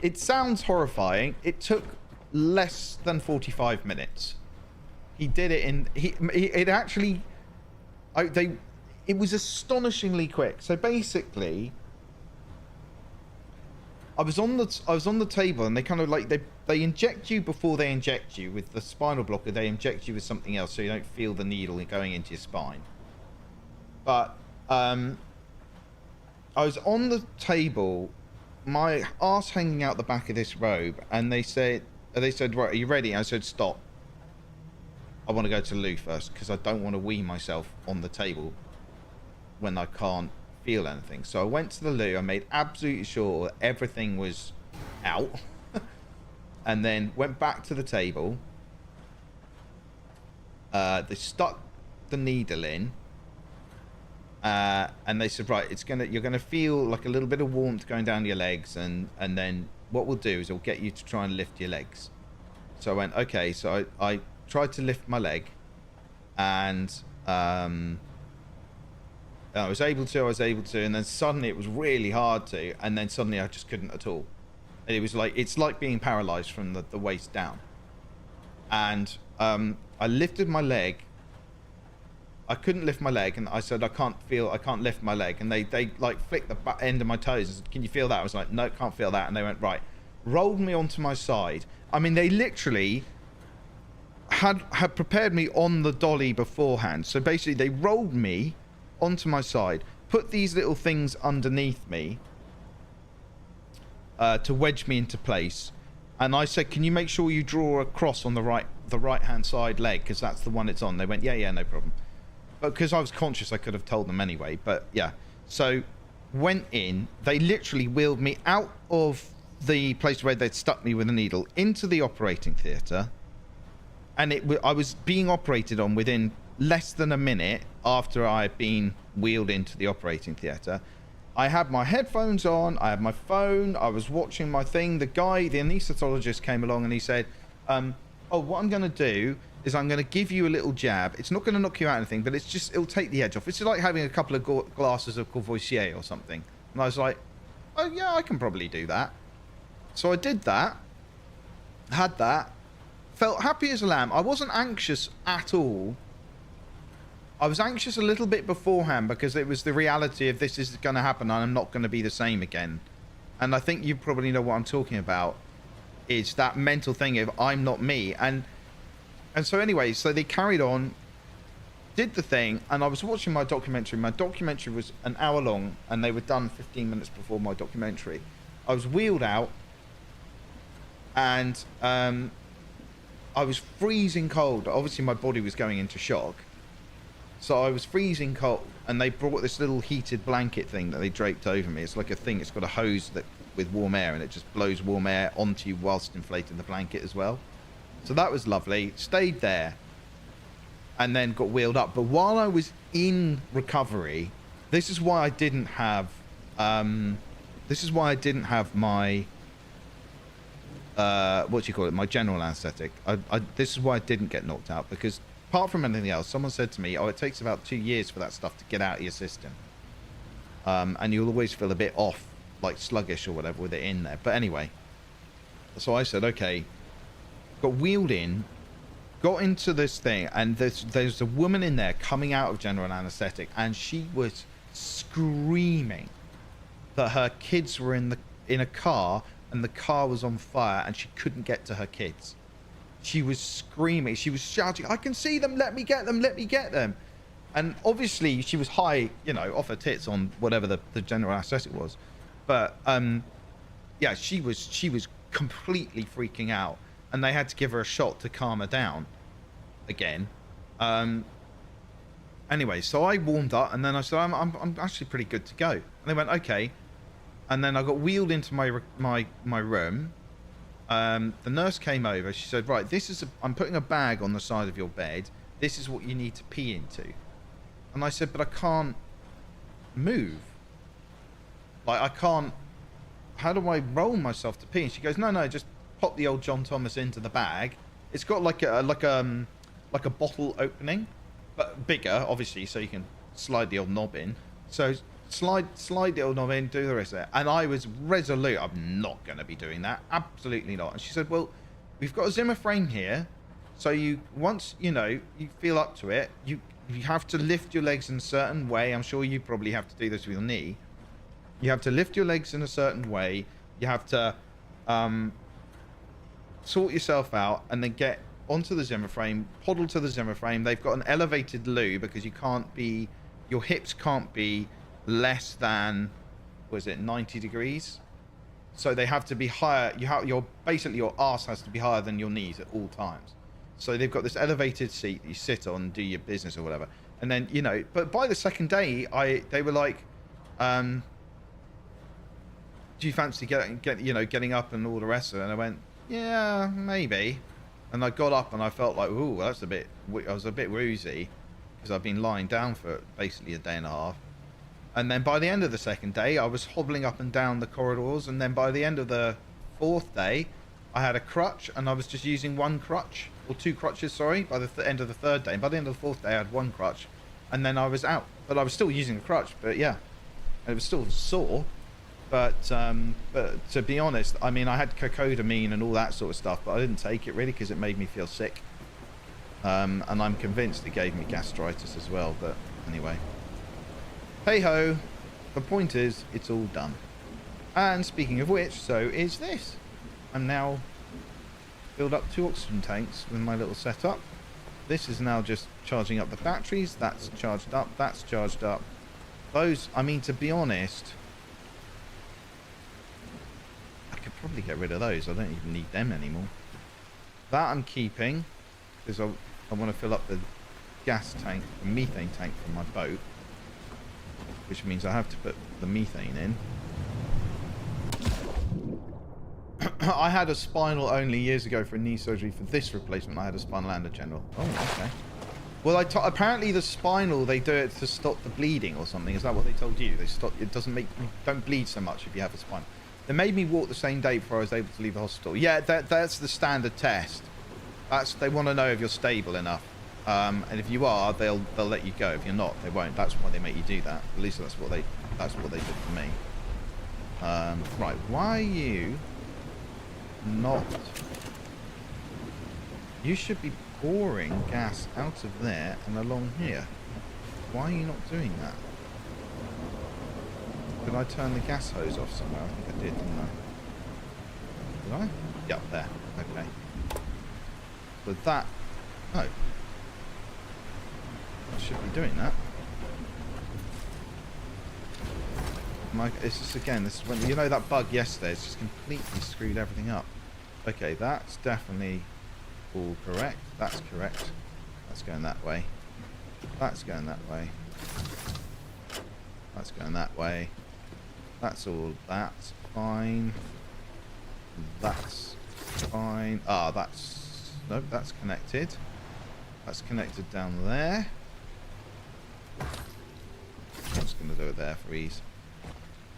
It sounds horrifying. It took less than 45 minutes. He did it in it was astonishingly quick. So basically I was on the table, and they kind of like they inject you before they inject you with the spinal blocker. They inject you with something else so you don't feel the needle going into your spine. But I was on the table, my arse hanging out the back of this robe, and they said, right, are you ready? I said, stop. I want to go to the loo first because I don't want to wee myself on the table when I can't feel anything. So I went to the loo. I made absolutely sure everything was out, and then went back to the table. They stuck the needle in, and they said, right, you're gonna feel like a little bit of warmth going down your legs, and then what we'll do is we'll get you to try and lift your legs. So I went, okay. So I tried to lift my leg, and I was able to, and then suddenly it was really hard to, and then suddenly I just couldn't at all. It was like, it's like being paralyzed from the waist down. And I lifted my leg. I couldn't lift my leg, and I said, I can't lift my leg. And they like flicked the end of my toes and said, can you feel that? I was like, no, can't feel that. And they went, right, rolled me onto my side. I mean, they literally had prepared me on the dolly beforehand. So basically they rolled me onto my side, put these little things underneath me to wedge me into place. And I said, can you make sure you draw a cross on the right hand side leg, because that's the one it's on. They went, yeah, no problem. But because I was conscious, I could have told them anyway. But yeah, so went in. They literally wheeled me out of the place where they'd stuck me with a needle into the operating theatre, and I was being operated on within less than a minute after I had been wheeled into the operating theatre. I had my headphones on, I had my phone, I was watching my thing. The anaesthetologist came along and he said, what I'm going to do is I'm going to give you a little jab. It's not going to knock you out or anything, but it'll take the edge off. It's like having a couple of glasses of Courvoisier or something. And I was like, oh yeah, I can probably do that. So I did that, had that, felt happy as a lamb. I wasn't anxious at all. I was anxious a little bit beforehand because it was the reality of this is going to happen and I'm not going to be the same again. And I think you probably know what I'm talking about, is that mental thing of I'm not me. And so anyway, so they carried on, did the thing, and I was watching my documentary. My documentary was an hour long and they were done 15 minutes before my documentary. I was wheeled out, and I was freezing cold. Obviously my body was going into shock, so I was freezing cold, and they brought this little heated blanket thing that they draped over me. It's like a thing, it's got a hose with warm air, and it just blows warm air onto you whilst inflating the blanket as well. So that was lovely. Stayed there and then got wheeled up. But while I was in recovery, this is why I didn't have my my general anesthetic. This is why I didn't get knocked out, because apart from anything else, someone said to me, it takes about 2 years for that stuff to get out of your system, and you'll always feel a bit off, like sluggish or whatever with it in there. But anyway, so I said, okay, got wheeled in, got into this thing, and there's a woman in there coming out of general anesthetic, and she was screaming that her kids were in a car, and the car was on fire, and she couldn't get to her kids. She was screaming. She was shouting, I can see them. Let me get them. Let me get them. And obviously she was high, off her tits on whatever the general anesthetic was. But, yeah, she was completely freaking out, and they had to give her a shot to calm her down again. Anyway, so I warmed up, and then I said, I'm actually pretty good to go. And they went, okay. And then I got wheeled into my room. The nurse came over. She said, right, I'm putting a bag on the side of your bed. This is what you need to pee into. And I said, but I can't move. Like, I can't, how do I roll myself to pee? And she goes, no, just pop the old John Thomas into the bag. It's got like a bottle opening, but bigger, obviously, so you can slide the old knob in. So slide the old knob in, do the rest of it. And I was resolute, I'm not going to be doing that. Absolutely not. And she said, well, we've got a Zimmer frame here. So once you feel up to it, you have to lift your legs in a certain way. I'm sure you probably have to do this with your knee. You have to lift your legs in a certain way. You have to sort yourself out, and then get onto the Zimmer frame, poddle to the Zimmer frame. They've got an elevated loo because you can't be your hips can't be less than, was it 90 degrees? So they have to be higher. Basically your arse has to be higher than your knees at all times. So they've got this elevated seat that you sit on, do your business or whatever. And then, you know, but by the second day, they were like, do you fancy getting up and all the rest of it? And I went, yeah, maybe. And I got up and I felt like, ooh, I was a bit woozy because I've been lying down for basically a day and a half. And then by the end of the second day, I was hobbling up and down the corridors. And then by the end of the fourth day, I had a crutch and I was just using one crutch, or two crutches, sorry, by the end of the third day. And by the end of the fourth day, I had one crutch and then I was out. But I was still using a crutch, but yeah, it was still sore. But to be honest, I mean, I had cocodamine and all that sort of stuff, but I didn't take it really because it made me feel sick. And I'm convinced it gave me gastritis as well, but anyway. Hey ho, the point is, it's all done. And speaking of which, so is this. I'm now filled up 2 oxygen tanks with my little setup. This is now just charging up the batteries. That's charged up. That's charged up. Those, I mean, to be honest, I could probably get rid of those. I don't even need them anymore. That I'm keeping because I want to fill up the gas tank, the methane tank from my boat. Which means I have to put the methane in. I had a spinal only years ago for knee surgery. For this replacement, I had a spinal and a general. Oh, okay. Well, apparently the spinal, they do it to stop the bleeding or something. Is that what they told you? It doesn't make you don't bleed so much if you have a spinal. They made me walk the same day before I was able to leave the hospital. Yeah, that's the standard test. They want to know if you're stable enough. And if you are, they'll let you go. If you're not, they won't. That's why they make you do that. At least that's what they did for me. Right, why are you not? You should be pouring gas out of there and along here. Why are you not doing that? Did I turn the gas hose off somewhere? I think I did, didn't I? Did I? Yep, there. Okay. With that, no. I should be doing that. It's just, again, this is when, you know, that bug yesterday, it's just completely screwed everything up. Okay, that's definitely all correct. That's correct. That's going that way. That's going that way. That's going that way. That's all, that's fine. That's fine. Ah, that's, nope, that's connected. That's connected down there. I'm just going to do it there for ease.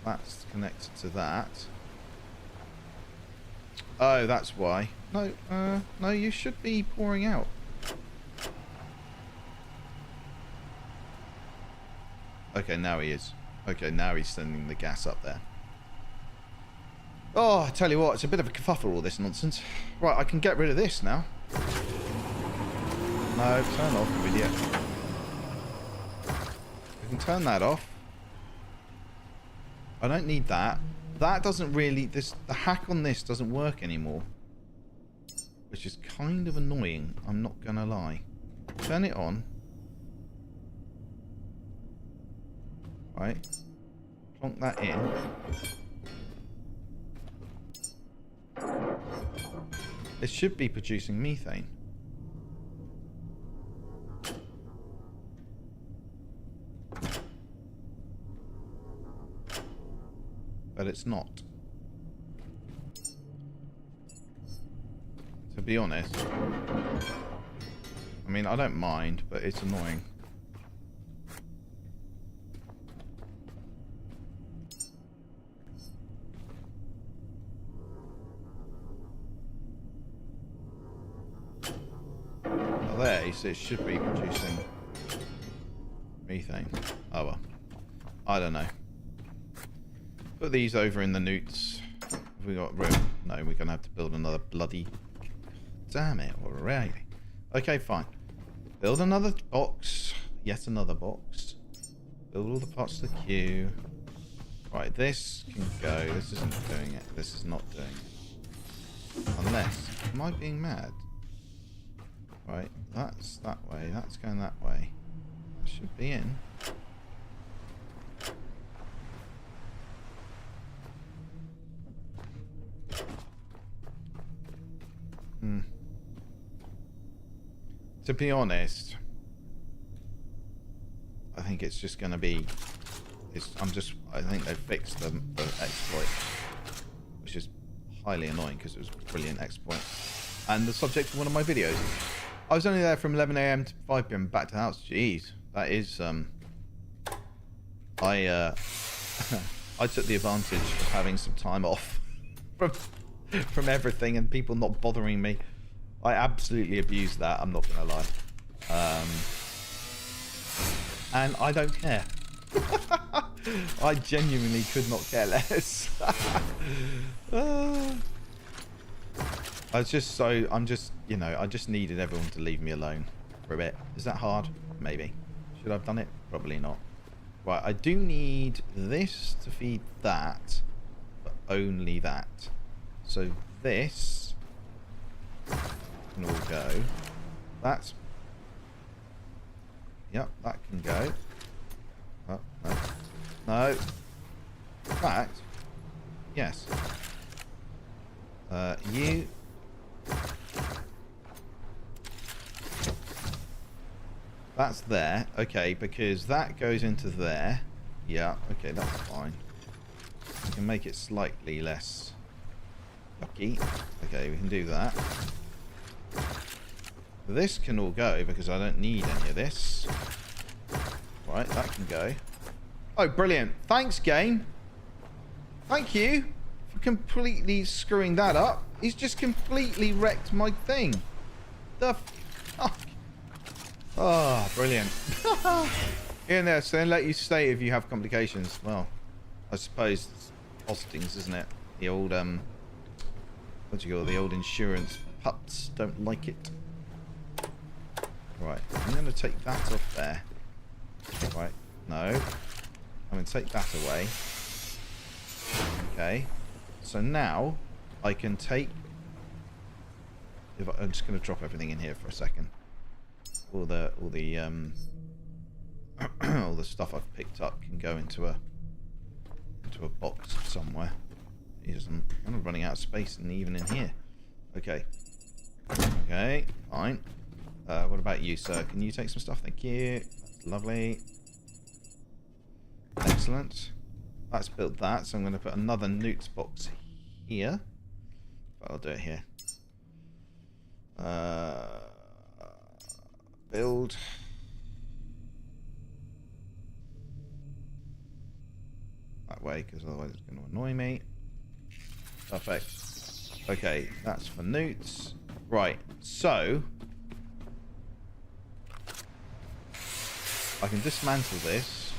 That's connected to that. Oh, that's why. No, no, you should be pouring out. Okay, now he is. Okay, now he's sending the gas up there. Oh, I tell you what, it's a bit of a kerfuffle, all this nonsense. Right, I can get rid of this now. No, turn off, you idiot. I can turn that off. I don't need that. That doesn't really... the hack on this doesn't work anymore. Which is kind of annoying, I'm not going to lie. Turn it on. Right. Plonk that in. It should be producing methane. But it's not. To be honest. I mean, I don't mind, but it's annoying. Well, there, so it should be producing methane. Oh well. I don't know. Put these over in the newts. Have we got room? No, we're going to have to build another bloody... Damn it, already. Okay, fine. Build another box. Yet another box. Build all the parts of the queue. Right, this can go. This isn't doing it. This is not doing it. Unless... Am I being mad? Right, that's that way. That's going that way. That should be in. To be honest, I think it's just going to be... I think they've fixed the exploit, which is highly annoying because it was a brilliant exploit. And the subject of one of my videos. I was only there from 11 AM to 5 PM back to the house. Jeez, that is... I took the advantage of having some time off from everything and people not bothering me. I absolutely abused that, I'm not going to lie. And I don't care. I genuinely could not care less. I just needed everyone to leave me alone for a bit. Is that hard? Maybe. Should I have done it? Probably not. Right, I do need this to feed that, but only that. So this can all go. That's... Yep, that can go. Oh, no. No. In fact, yes. You... That's there. Okay, because that goes into there. Yeah, okay, that's fine. We can make it slightly less yucky. Okay, we can do that. This can all go because I don't need any of this. Right, that can go. Oh, brilliant. Thanks, game. Thank you for completely screwing that up. He's just completely wrecked my thing. The fuck? Oh, brilliant. In there, so then let you stay if you have complications. Well, I suppose it's postings, isn't it? The old, what do you call it? The old insurance pups don't like it. Right, I'm going to take that off there. Right, no. I'm going to take that away. Okay. So now I can take... I'm just going to drop everything in here for a second. All the all the stuff I've picked up can go into a box somewhere. I'm running out of space even in here. Okay. Okay, fine. What about you, sir? Can you take some stuff? Thank you. That's lovely. Excellent. That's built that, so I'm going to put another newts box here. But I'll do it here. Build. That way, because otherwise it's going to annoy me. Perfect. Okay, that's for newts. Right, so... I can dismantle this.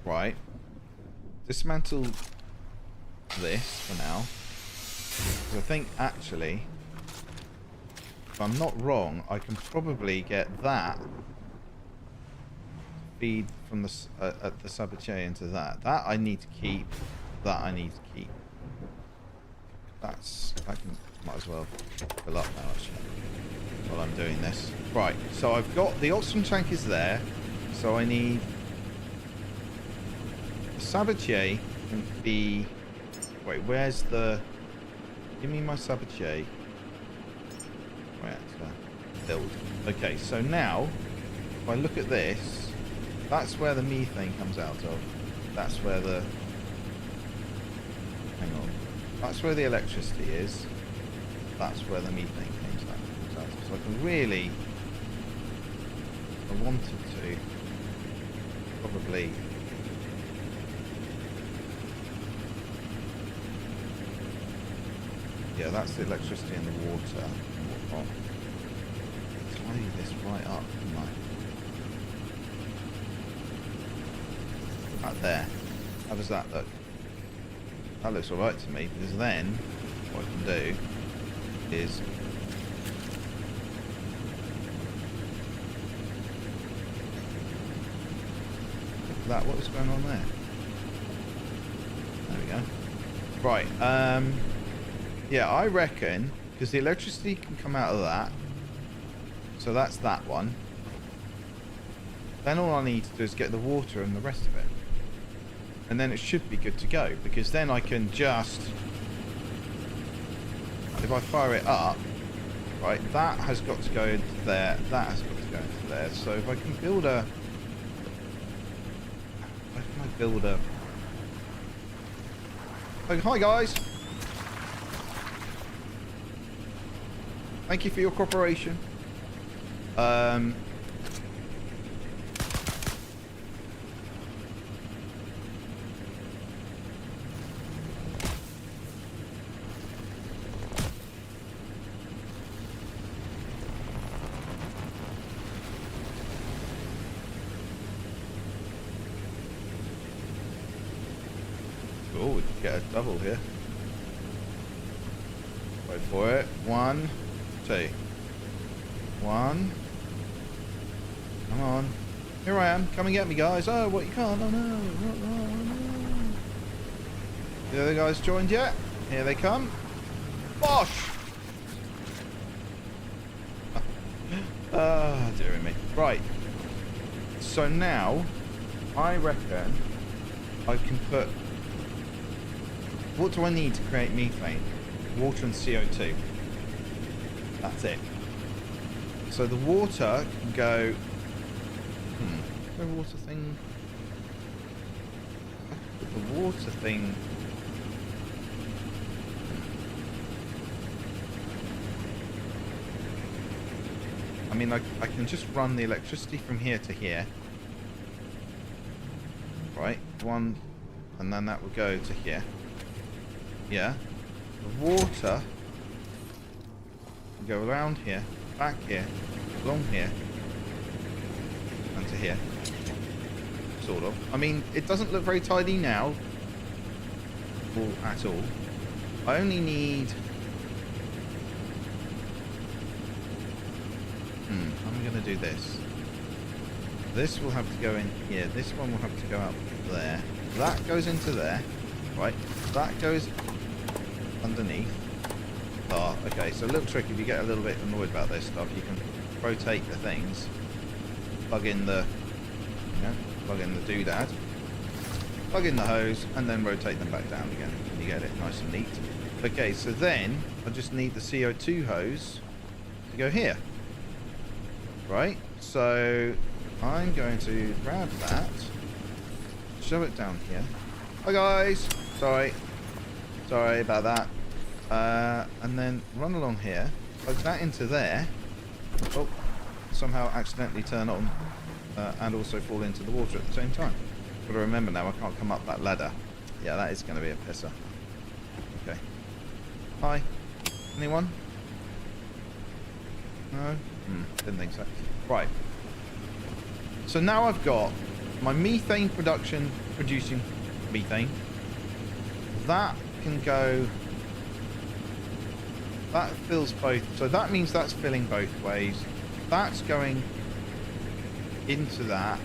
Right. Dismantle this for now. Because I think actually, if I'm not wrong, I can probably get that feed from the at the saboteur into that. That I need to keep. That I need to keep. That can might as well fill up now actually while I'm doing this. Right. So I've got the oxygen tank is there. So I need the saboteur can be. Wait, where's the? Give me my saboteur. Right. Build. Okay. So now, if I look at this. That's where the methane comes out of. That's where the... Hang on. That's where the electricity is. That's where the methane comes out of. So I can really... If I wanted to... Probably... Yeah, that's the electricity and the water and whatnot. Tidy this right up, couldn't I? Right there. How does that look? That looks alright to me, because then what I can do is look at that, what is going on there? There we go. Right, yeah, I reckon because the electricity can come out of that. So that's that one. Then all I need to do is get the water and the rest of it. And then it should be good to go, because then I can just, if I fire it up, right, that has got to go into there, that has got to go into there. So if I can build a, where can I build a, oh, hi guys, thank you for your cooperation. Oh, we could get a double here. Wait for it. 1, 2. 1. Come on. Here I am. Come and get me, guys. Oh, what, you can't? Oh, no. Oh, no. The other guys joined yet? Here they come. Bosh! Ah, dearie me. Right. So now, I reckon I can put... What do I need to create methane? Water and CO2. That's it. So the water can go... Is there a water thing? The water thing... I mean, I can just run the electricity from here to here. Right, 1, and then that will go to here. Yeah. The water can go around here, back here, along here, and to here. Sort of. I mean, it doesn't look very tidy now. Or at all. I only need... I'm going to do this. This will have to go in here. This one will have to go up there. That goes into there. Right. That goes underneath. Ah, okay. So a little trick if you get a little bit annoyed about this stuff. You can rotate the things. Plug in the... plug in the doodad. Plug in the hose. And then rotate them back down again. And you get it nice and neat. Okay, so then I just need the CO2 hose to go here. Right, so I'm going to grab that, shove it down here. Hi guys, sorry about that. And then run along here, plug that into there. Oh, somehow accidentally turn on and also fall into the water at the same time. Got to remember now, I can't come up that ladder. Yeah, that is going to be a pisser. Okay. Hi. Anyone? No? Didn't think so. Right. So now I've got my methane production producing methane. That can go... That fills both. So that means that's filling both ways. That's going into that.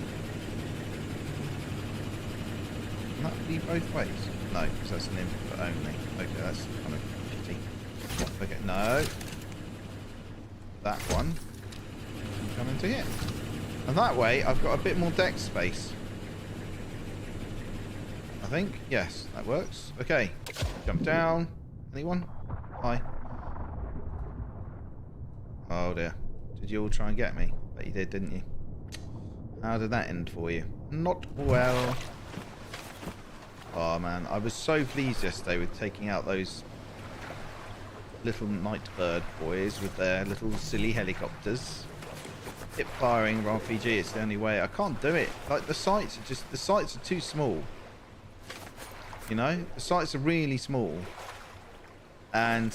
Can that be both ways? No, because that's an input only. Okay, that's kind of shitty. Okay, no. That one can come into here. And that way, I've got a bit more deck space. I think. Yes, that works. Okay. Jump down. Anyone? Hi. Oh dear. Did you all try and get me? Bet you did, didn't you? How did that end for you? Not well. Oh man, I was so pleased yesterday with taking out those little Nightbird boys with their little silly helicopters. Hip firing RPG, it's the only way. I can't do it. Like the sights are too small. You know? The sights are really small. And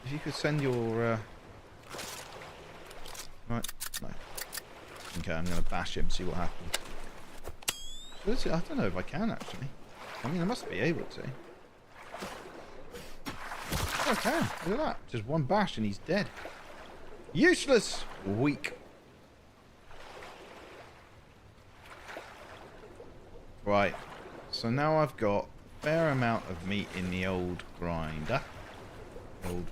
if you could send your right, no. Okay, I'm gonna bash him, see what happens. I don't know if I can actually. I mean, I must be able to. Oh, I can. Look at that. Just one bash and he's dead. Useless. Weak. Right. So now I've got a fair amount of meat in the old grinder. Old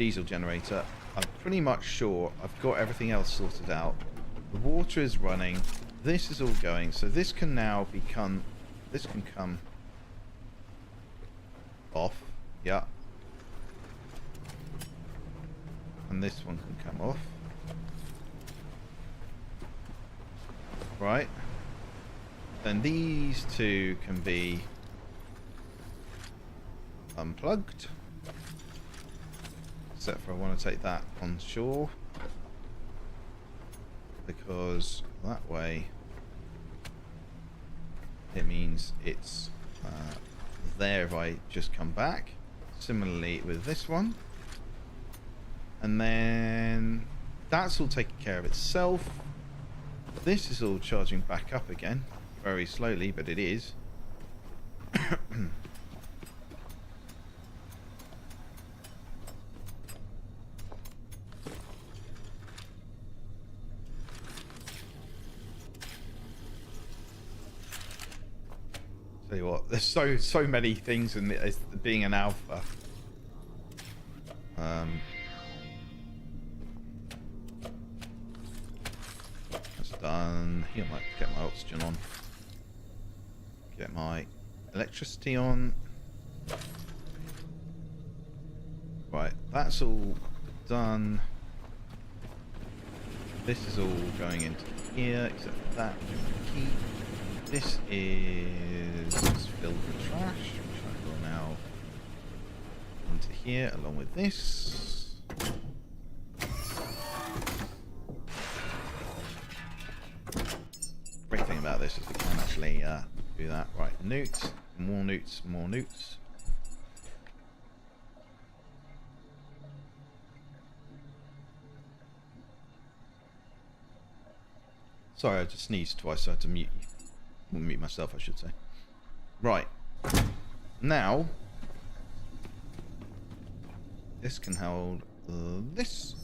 diesel generator. I'm pretty much sure I've got everything else sorted out. The water is running. This is all going. So this can now become... This can come off. Yeah. And this one can come off. Right. Then these two can be unplugged. Except for I want to take that on shore. Because that way it means it's there if I just come back. Similarly with this one. And then that's all taken care of itself. This is all charging back up again. Very slowly, but it is. Tell you what, there's so many things in this, being an alpha. That's done. Here, I might get my oxygen on. Get my electricity on. Right, that's all done. This is all going into here, except for that. Key. This is filled with trash, which I will now into here along with this. Great thing about this is we can actually do that. Right, newts, more newts, more newts. Sorry, I just sneezed twice, so I had to mute you. Well, mute myself, I should say. Right. Now, this can hold this.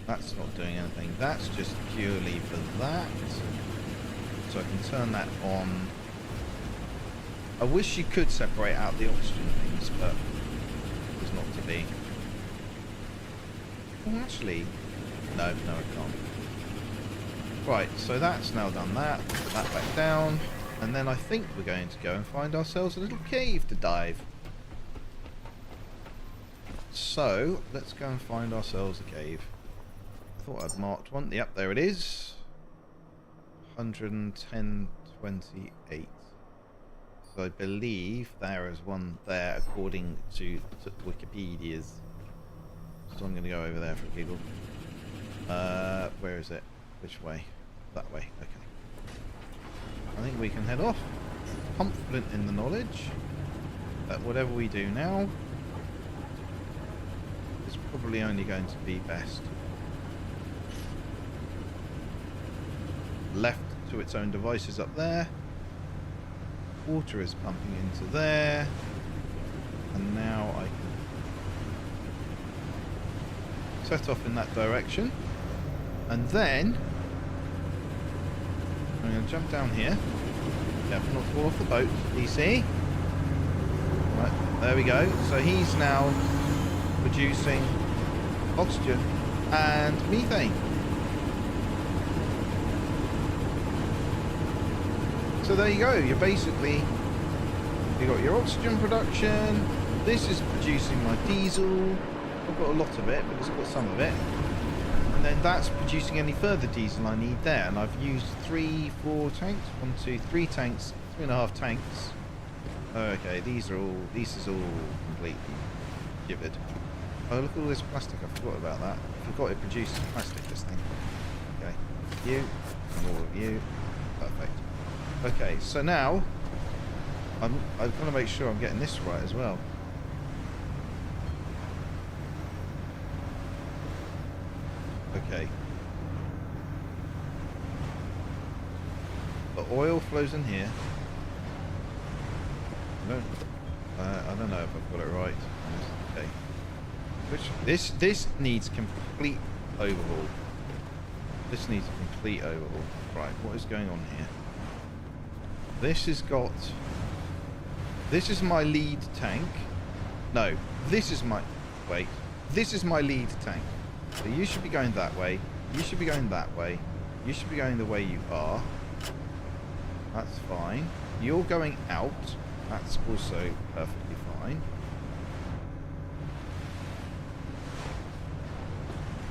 That's not doing anything. That's just purely for that. So I can turn that on. I wish you could separate out the oxygen things, but it's not to be. Oh, actually, no, I can't. Right, so that's now done that. Put that back down. And then I think we're going to go and find ourselves a little cave to dive. So, let's go and find ourselves a cave. I thought I'd marked one. Yep, there it is. 110.28. So I believe there is one there according to Wikipedia's. So I'm going to go over there for a giggle. Where is it? Which way? That way. Okay. I think we can head off. Confident in the knowledge that whatever we do now is probably only going to be best. Left to its own devices up there. Water is pumping into there. And now I can set off in that direction. And then I'm going to jump down here. Careful not to fall off the boat, DC. Right, there we go. So he's now producing oxygen and methane. So there you go. You're basically, you got your oxygen production. This is producing my diesel. I've got a lot of it, but it's got some of it. And then that's producing any further diesel I need there. And I've used 3-4 tanks. 1, 2, 3 tanks. 3.5 tanks. Okay, this is all completely givered. Oh, look at all this plastic. I forgot about that. I forgot it produces plastic, this thing. Okay. You. More of you. Perfect. Okay, so now I've got to make sure I'm getting this right as well. Okay. The oil flows in here. I don't know if I've got it right. Okay. This needs complete overhaul. This needs a complete overhaul. Right, what is going on here? This is my lead tank. No, this is my... wait. This is my lead tank. So you should be going that way. You should be going that way. You should be going the way you are. That's fine. You're going out. That's also perfectly fine.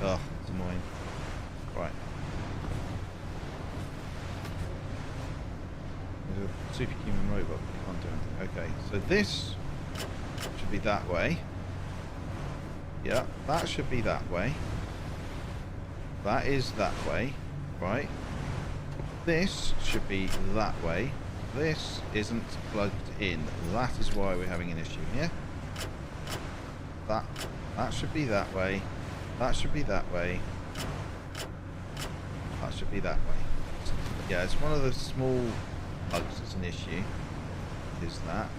Ugh, it's annoying. Right. There's a superhuman robot, but you can't do anything. Okay, so this should be that way. Yeah, that should be that way. That is that way. Right. This should be that way. This isn't plugged in. That is why we're having an issue here. That should be that way. That should be that way. That should be that way. Yeah, it's one of the small bugs that's an issue. Is that.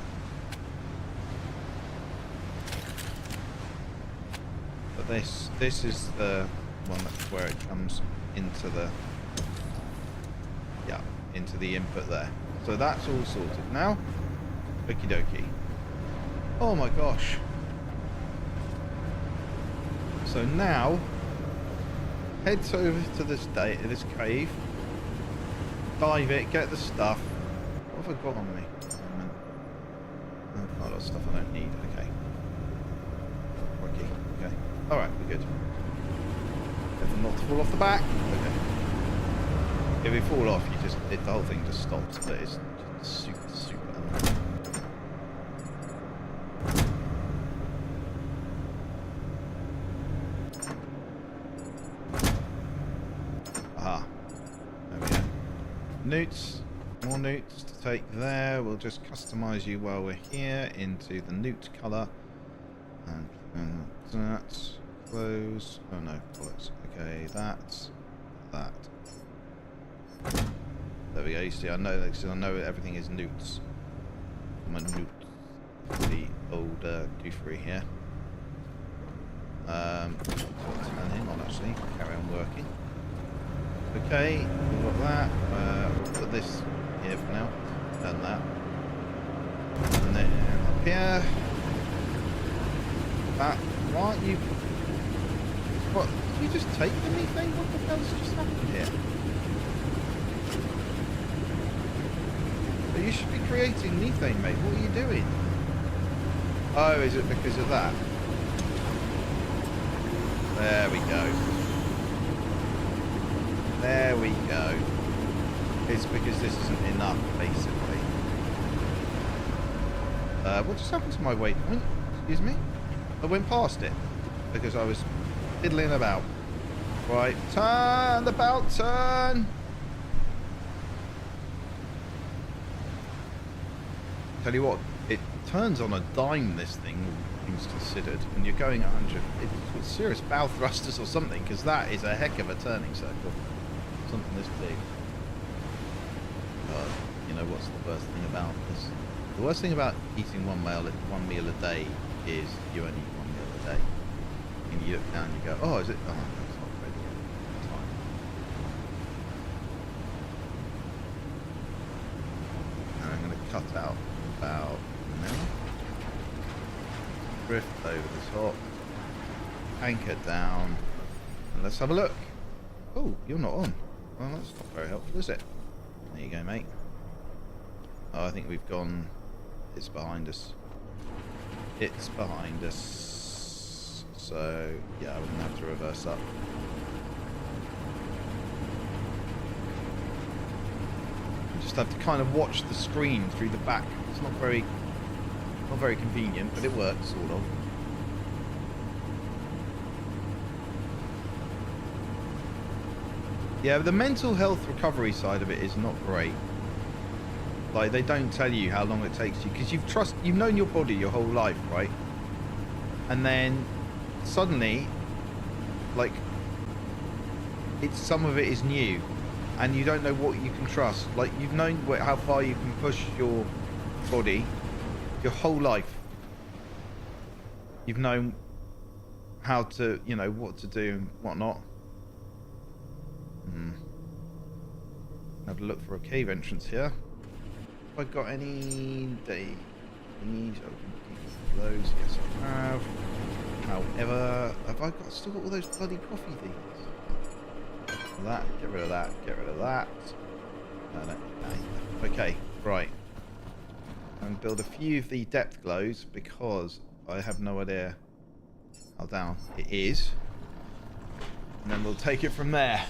But this is the one that's where it comes into the into the input there. So that's all sorted. Now, okie dokie. Oh my gosh. So now, heads over to this cave, dive it, get the stuff. What have I got on me? Oh, a lot of stuff I don't need. Okay. Okay. Alright, we're good. Careful not to fall off the back. Okay. If we fall off, the whole thing just stops. But it's just super annoying. Aha. There we go. Newts. More newts to take there. We'll just customize you while we're here into the newt colour. And that. Close. Oh no, bollocks. Okay, that. There we go. You see, I know everything is newts. I'm a newt for the old doofery here. I'll turn him on actually. Carry on working. Okay, we've got that. We'll put this here for now. Done that. And then up here. That. Why aren't you? What? Did you just take the methane? What the hell's just happened here? You should be creating methane, mate. What are you doing? Oh, is it because of that? There we go. There we go. It's because this isn't enough, basically. What just happened to my waypoint? Excuse me? I went past it because I was fiddling about. Right, turn, about turn. Tell you what, it turns on a dime, this thing, all things considered, and you're going 100. It's with serious bow thrusters or something, because that is a heck of a turning circle. Something this big. You know what's the worst thing about this? The worst thing about eating one meal a day is you only eat one meal a day. And you look down and you go, oh, is it? Oh, no, it's not ready yet. It's fine. And I'm going to cut out about now. Drift over the top. Anchor down. And let's have a look. Oh, you're not on. Well, that's not very helpful, is it? There you go, mate. Oh, I think we've gone... It's behind us. It's behind us. So, yeah, we're going to have to reverse up. You just have to kind of watch the screen through the back. It's not very convenient, but it works, sort of. Yeah, the mental health recovery side of it is not great. Like, they don't tell you how long it takes you, because you've known your body your whole life, right? And then suddenly, like, some of it is new, and you don't know what you can trust. Like, you've known how far you can push your body your whole life. You've known how to, you know, what to do and whatnot. Have a look for a cave entrance here. Have I got any those? Yes, I have. However, have I still got all those bloody coffee things? That, get rid of that, get rid of that. No. Okay, right. And build a few of the depth glows because I have no idea how down it is. And then we'll take it from there.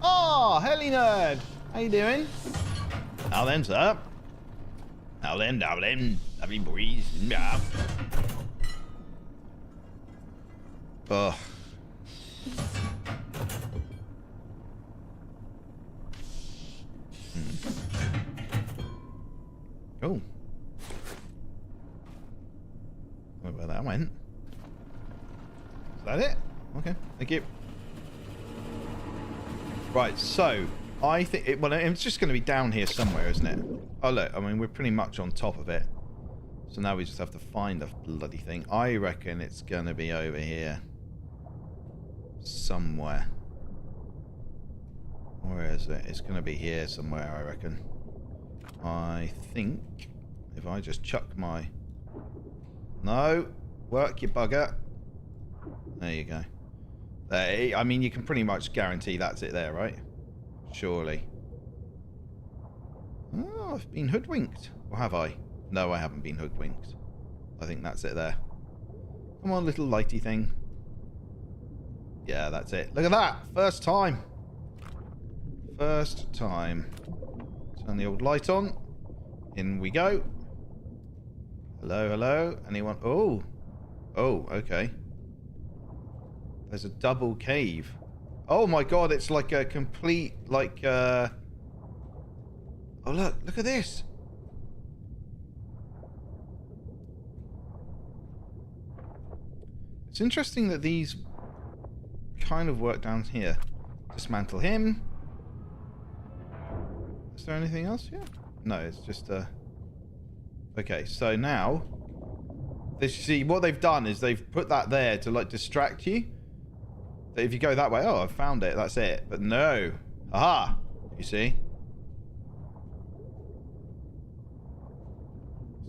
Oh, Helly Nerd! How you doing? How then, sir? How then, lovely boys. Yeah. Oh. Oh. I don't know where that went. Is that it? Okay, thank you. Right, so I think it's just going to be down here somewhere, isn't it? Oh look, I mean we're pretty much on top of it. So now we just have to find the bloody thing. I reckon it's going to be over here somewhere. Where is it? It's going to be here somewhere, I reckon. I think if I just chuck my... No! Work, you bugger. There you go. There, I mean, you can pretty much guarantee that's it there, right? Surely. Oh, I've been hoodwinked. Or have I? No, I haven't been hoodwinked. I think that's it there. Come on, little lighty thing. Yeah, that's it. Look at that! First time! First time. Turn the old light on. In we go. Hello, hello. Anyone? Oh. Oh, okay. There's a double cave. Oh my god, it's like a complete, like, Oh, look at this. It's interesting that these kind of work down here. Dismantle him. Is there anything else? Yeah. No, it's just, Okay, so now... See, what they've done is they've put that there to, like, distract you. That if you go that way, oh, I've found it, that's it. But no. Aha! You see?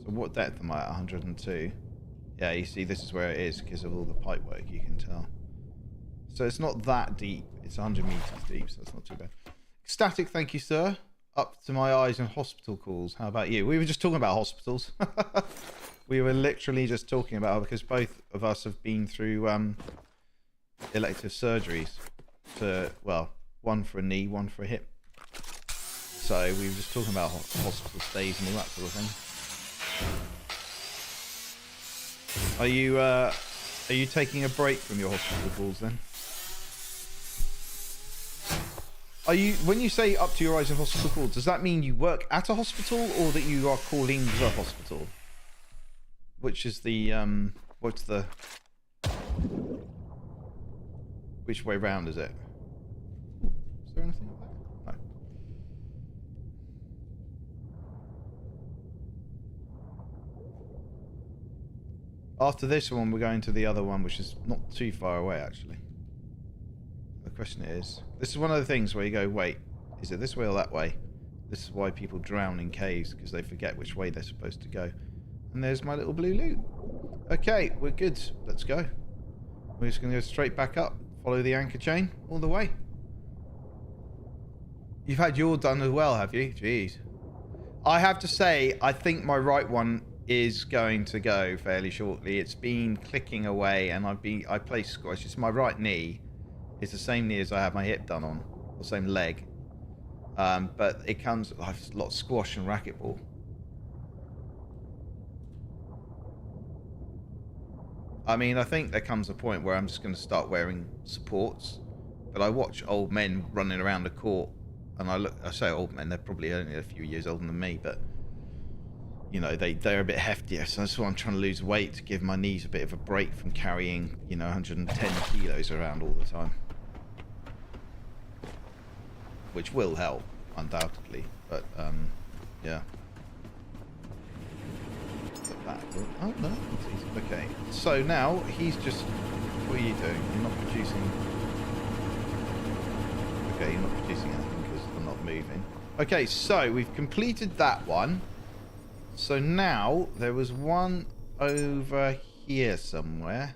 So what depth am I at? 102. Yeah, you see, this is where it is because of all the pipe work, you can tell. So it's not that deep. It's 100 meters deep, so that's not too bad. Static, thank you, sir. Up to my eyes in hospital calls. How about you? We were just talking about hospitals. We were literally just talking about, because both of us have been through elective surgeries. Well, one for a knee, one for a hip. So we were just talking about hospital stays and all that sort of thing. Are you taking a break from your hospital calls then? Are you, when you say up to your eyes in hospital calls, does that mean you work at a hospital or that you are calling the hospital? Which is the, what's the... Which way round is it? Is there anything up there? No. After this one, we're going to the other one, which is not too far away, actually. The question is... This is one of the things where you go, wait, is it this way or that way? This is why people drown in caves, because they forget which way they're supposed to go. And there's my little blue loot. Okay, we're good. Let's go. We're just going to go straight back up. Follow the anchor chain all the way. You've had your done as well, have you? Jeez. I have to say, I think my right one is going to go fairly shortly. It's been clicking away, and I play squash. It's my right knee. It's the same knee as I have my hip done on, or same leg. But it comes. I have a lot of squash and racquetball. I mean, I think there comes a point where I'm just going to start wearing supports. But I watch old men running around the court, and I say old men, they're probably only a few years older than me, but you know, they're a bit heftier. So that's why I'm trying to lose weight, to give my knees a bit of a break from carrying, you know, 110 kilos around all the time. Which will help, undoubtedly, but yeah. Oh no, okay. So now he's just. What are you doing? You're not producing. Okay, you're not producing anything because I'm not moving. Okay, so we've completed that one. So now there was one over here somewhere.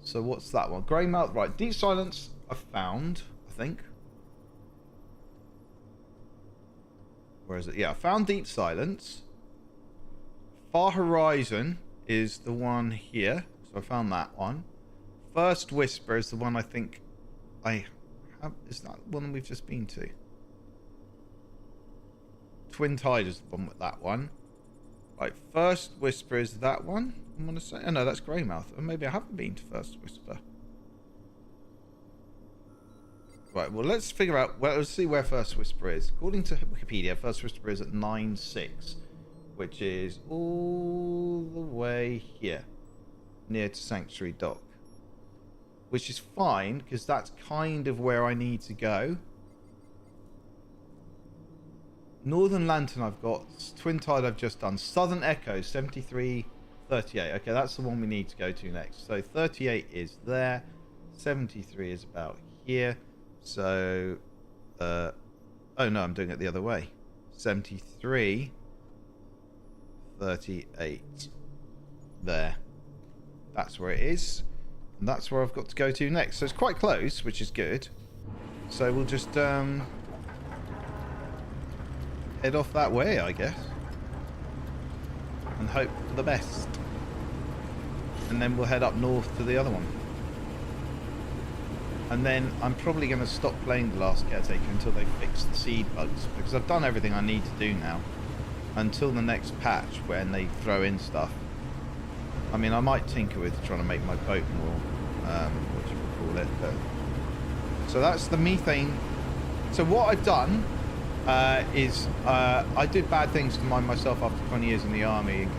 So what's that one? Greymouth, right. Deep Silence I found, I think. Where is it? Yeah, I found Deep Silence. Far Horizon is the one here. So I found that one. First Whisper is the one I think I have. Is that one we've just been to? Twin Tide is the one with that one. Right, First Whisper is that one. I'm going to say. Oh no, that's Greymouth. Or maybe I haven't been to First Whisper. Right, well let's figure out. Well, let's see where First Whisper is. According to Wikipedia, First Whisper is at 9.6, which is all the way here, near to Sanctuary Dock. Which is fine, because that's kind of where I need to go. Northern Lantern I've got. Twin Tide I've just done. Southern Echo, 73.38. Okay, that's the one we need to go to next. So 38 is there. 73 is about here. So, oh no, I'm doing it the other way. 73, 38. There. That's where it is. And that's where I've got to go to next. So it's quite close, which is good. So we'll just head off that way, I guess. And hope for the best. And then we'll head up north to the other one. And then I'm probably going to stop playing the last Caretaker until they fix the seed bugs. Because I've done everything I need to do now. Until the next patch when they throw in stuff. I mean, I might tinker with trying to make my boat more, what do you call it? But, so that's the methane. So what I've done is I did bad things to myself after 20 years in the army, and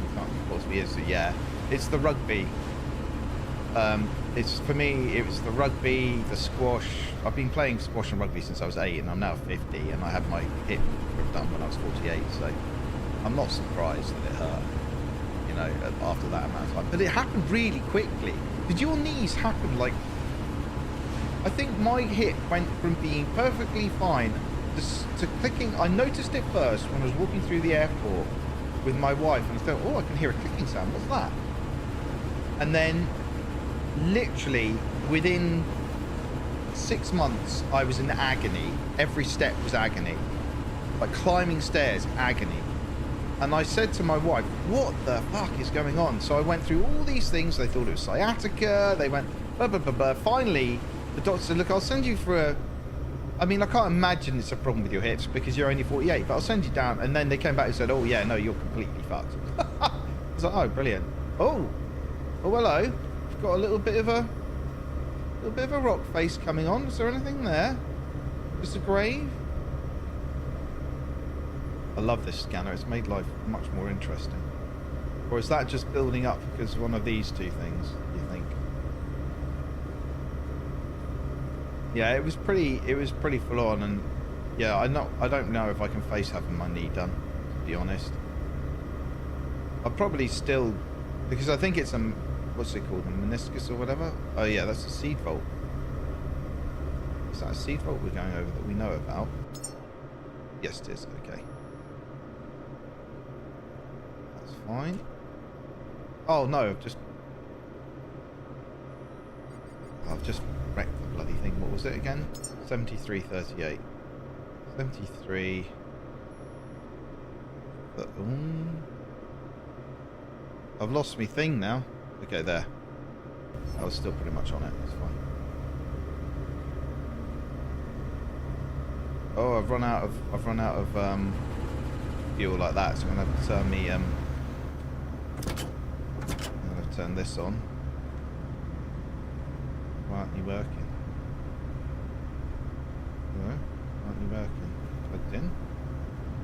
possibly years. So yeah, it's the rugby. It's for me. It was the rugby, the squash. I've been playing squash and rugby since I was 8, and I'm now 50, and I had my hip done when I was 48. So I'm not surprised that it hurt. You know, after that amount of time. But it happened really quickly. Did your knees happen like... I think my hip went from being perfectly fine to clicking. I noticed it first when I was walking through the airport with my wife, and I thought, oh, I can hear a clicking sound. What's that? And then, literally, within 6 months, I was in agony. Every step was agony. Like climbing stairs, agony. And I said to my wife, what the fuck is going on? So I went through all these things. They thought it was sciatica. They went, blah, blah, blah, blah. Finally, the doctor said, look, I'll send you for a... I mean, I can't imagine it's a problem with your hips because you're only 48, but I'll send you down. And then they came back and said, oh, yeah, no, you're completely fucked. I was like, oh, brilliant. Oh, hello. You've got a little bit of a rock face coming on. Is there anything there? Just a grave? I love this scanner. It's made life much more interesting. Or is that just building up because of one of these two things, you think? Yeah, it was pretty full on, and yeah, I don't know if I can face having my knee done, to be honest. I'll probably still, because I think it's a, what's it called, a meniscus or whatever? Oh yeah, that's a seed vault. Is that a seed vault we're going over that we know about? Yes, it is. Okay. Fine. Oh no, I've just wrecked the bloody thing. What was it again? 73.38. 73. I've lost my thing now. Okay, there. I was still pretty much on it. It's fine. Oh, I've run out of fuel like that, so I'm gonna have to turn me turn this on. Why aren't you working? No? Why aren't you working? Plugged in?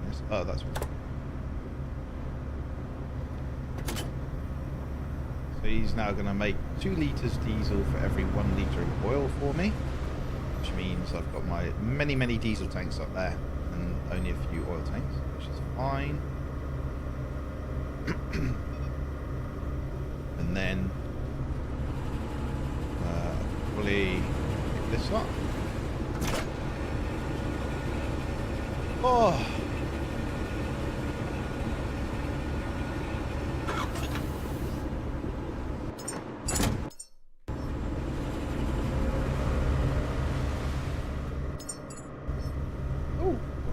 Yes. Oh, that's one. So he's now going to make 2 litres diesel for every 1 litre of oil for me. Which means I've got my many diesel tanks up there and only a few oil tanks, which is fine. And then probably pick this up. Oh,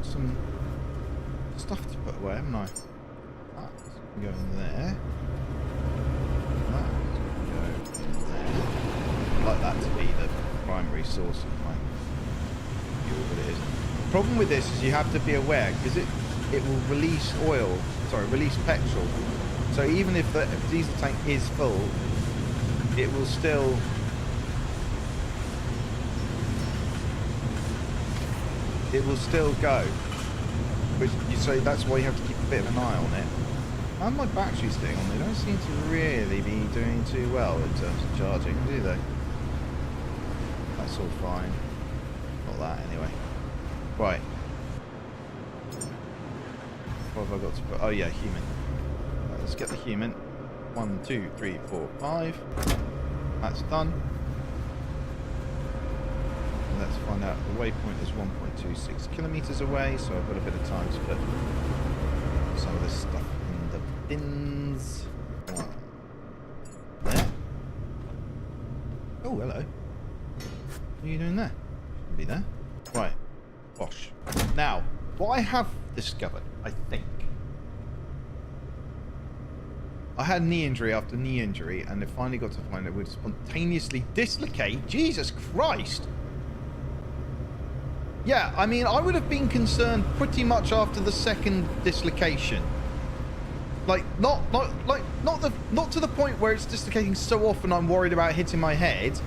got some stuff to put away, haven't I? That's going to go in there. That's going to go in there. I'd like that to be the primary source of my fuel, but it isn't. The problem with this is you have to be aware, because it will release release petrol. So even if the diesel tank is full, it will still go. Which you say that's why you have to keep a bit of an eye on it. And my batteries doing on? They don't seem to really be doing too well in terms of charging, do they? That's all fine. Not that anyway. Right. What have I got to put? Oh yeah, human. Let's get the human. 1, 2, 3, 4, 5. That's done. And let's find out the waypoint is 1.26 kilometers away, so I've got a bit of time to put some of this stuff in the bins. There. Oh, hello. What are you doing there? Shouldn't be there. Right. Wash. Now, what I have discovered, I think. I had knee injury after knee injury, and I finally got to find it would spontaneously dislocate. Jesus Christ! Yeah, I mean, I would have been concerned pretty much after the second dislocation. Like, not to the point where it's dislocating so often I'm worried about hitting my head.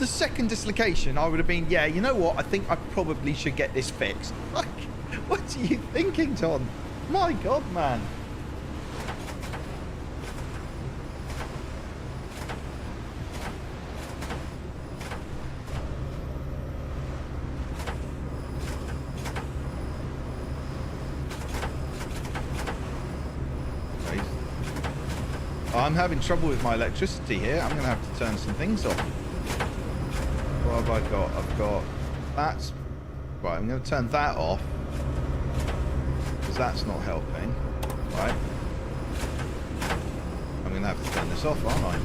The second dislocation, I would have been, yeah, you know what? I think I probably should get this fixed. Like, what are you thinking, Tom? My God, man. I'm having trouble with my electricity here. I'm going to have to turn some things off. What have I got? I've got... That's... Right, I'm going to turn that off. Because that's not helping. Right. I'm going to have to turn this off, aren't I?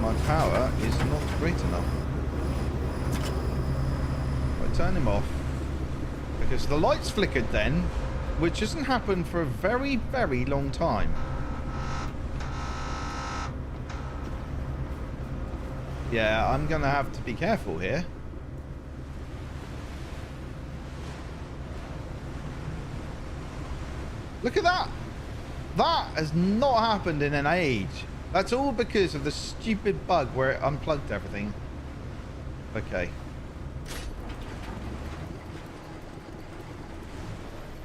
My power is not great enough. I turn him off. Because the lights flickered then, which hasn't happened for a very, very long time. Yeah, I'm going to have to be careful here. Look at that. That has not happened in an age. That's all because of the stupid bug where it unplugged everything. Okay.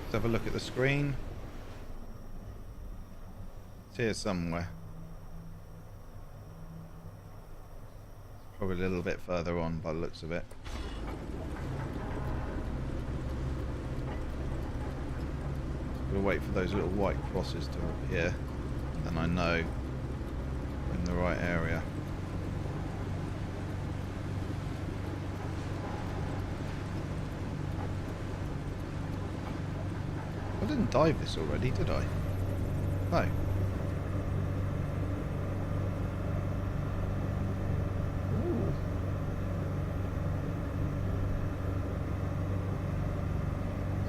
Let's have a look at the screen. It's here somewhere. Probably a little bit further on by the looks of it. We'll wait for those little white crosses to appear. Then I know we're in the right area. I didn't dive this already, did I? No.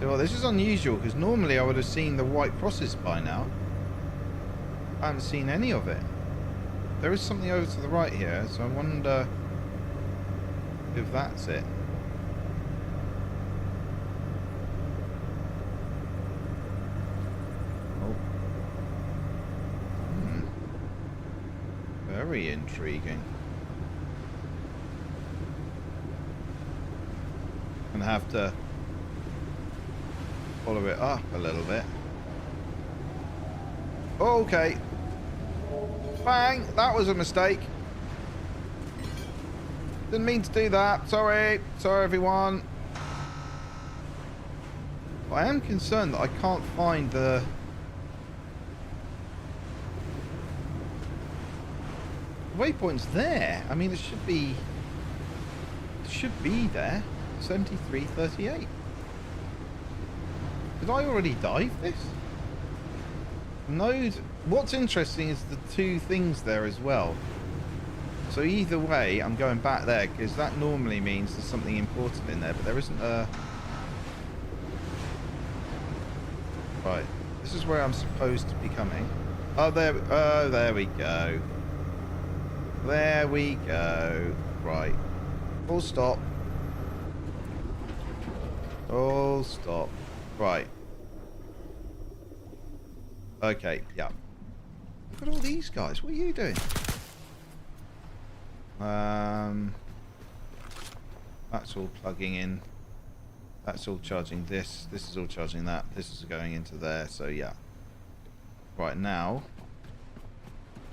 Well, this is unusual because normally I would have seen the white crosses by now. I haven't seen any of it. There is something over to the right here, so I wonder if that's it. Oh. Very intriguing. Gonna have to follow it up a little bit. Okay. Bang! That was a mistake. Didn't mean to do that. Sorry. Sorry, everyone. I am concerned that I can't find the... waypoint's there. I mean, it should be... It should be there. 7338. Did I already dive this? No. What's interesting is the two things there as well. So either way, I'm going back there because that normally means there's something important in there, but there isn't a Right. This is where I'm supposed to be coming. Oh, there we go. There we go. Right. Full stop. Full stop. Right. Okay, yeah. Look at all these guys. What are you doing? That's all plugging in. That's all charging this. This is all charging that. This is going into there. So, yeah. Right, now,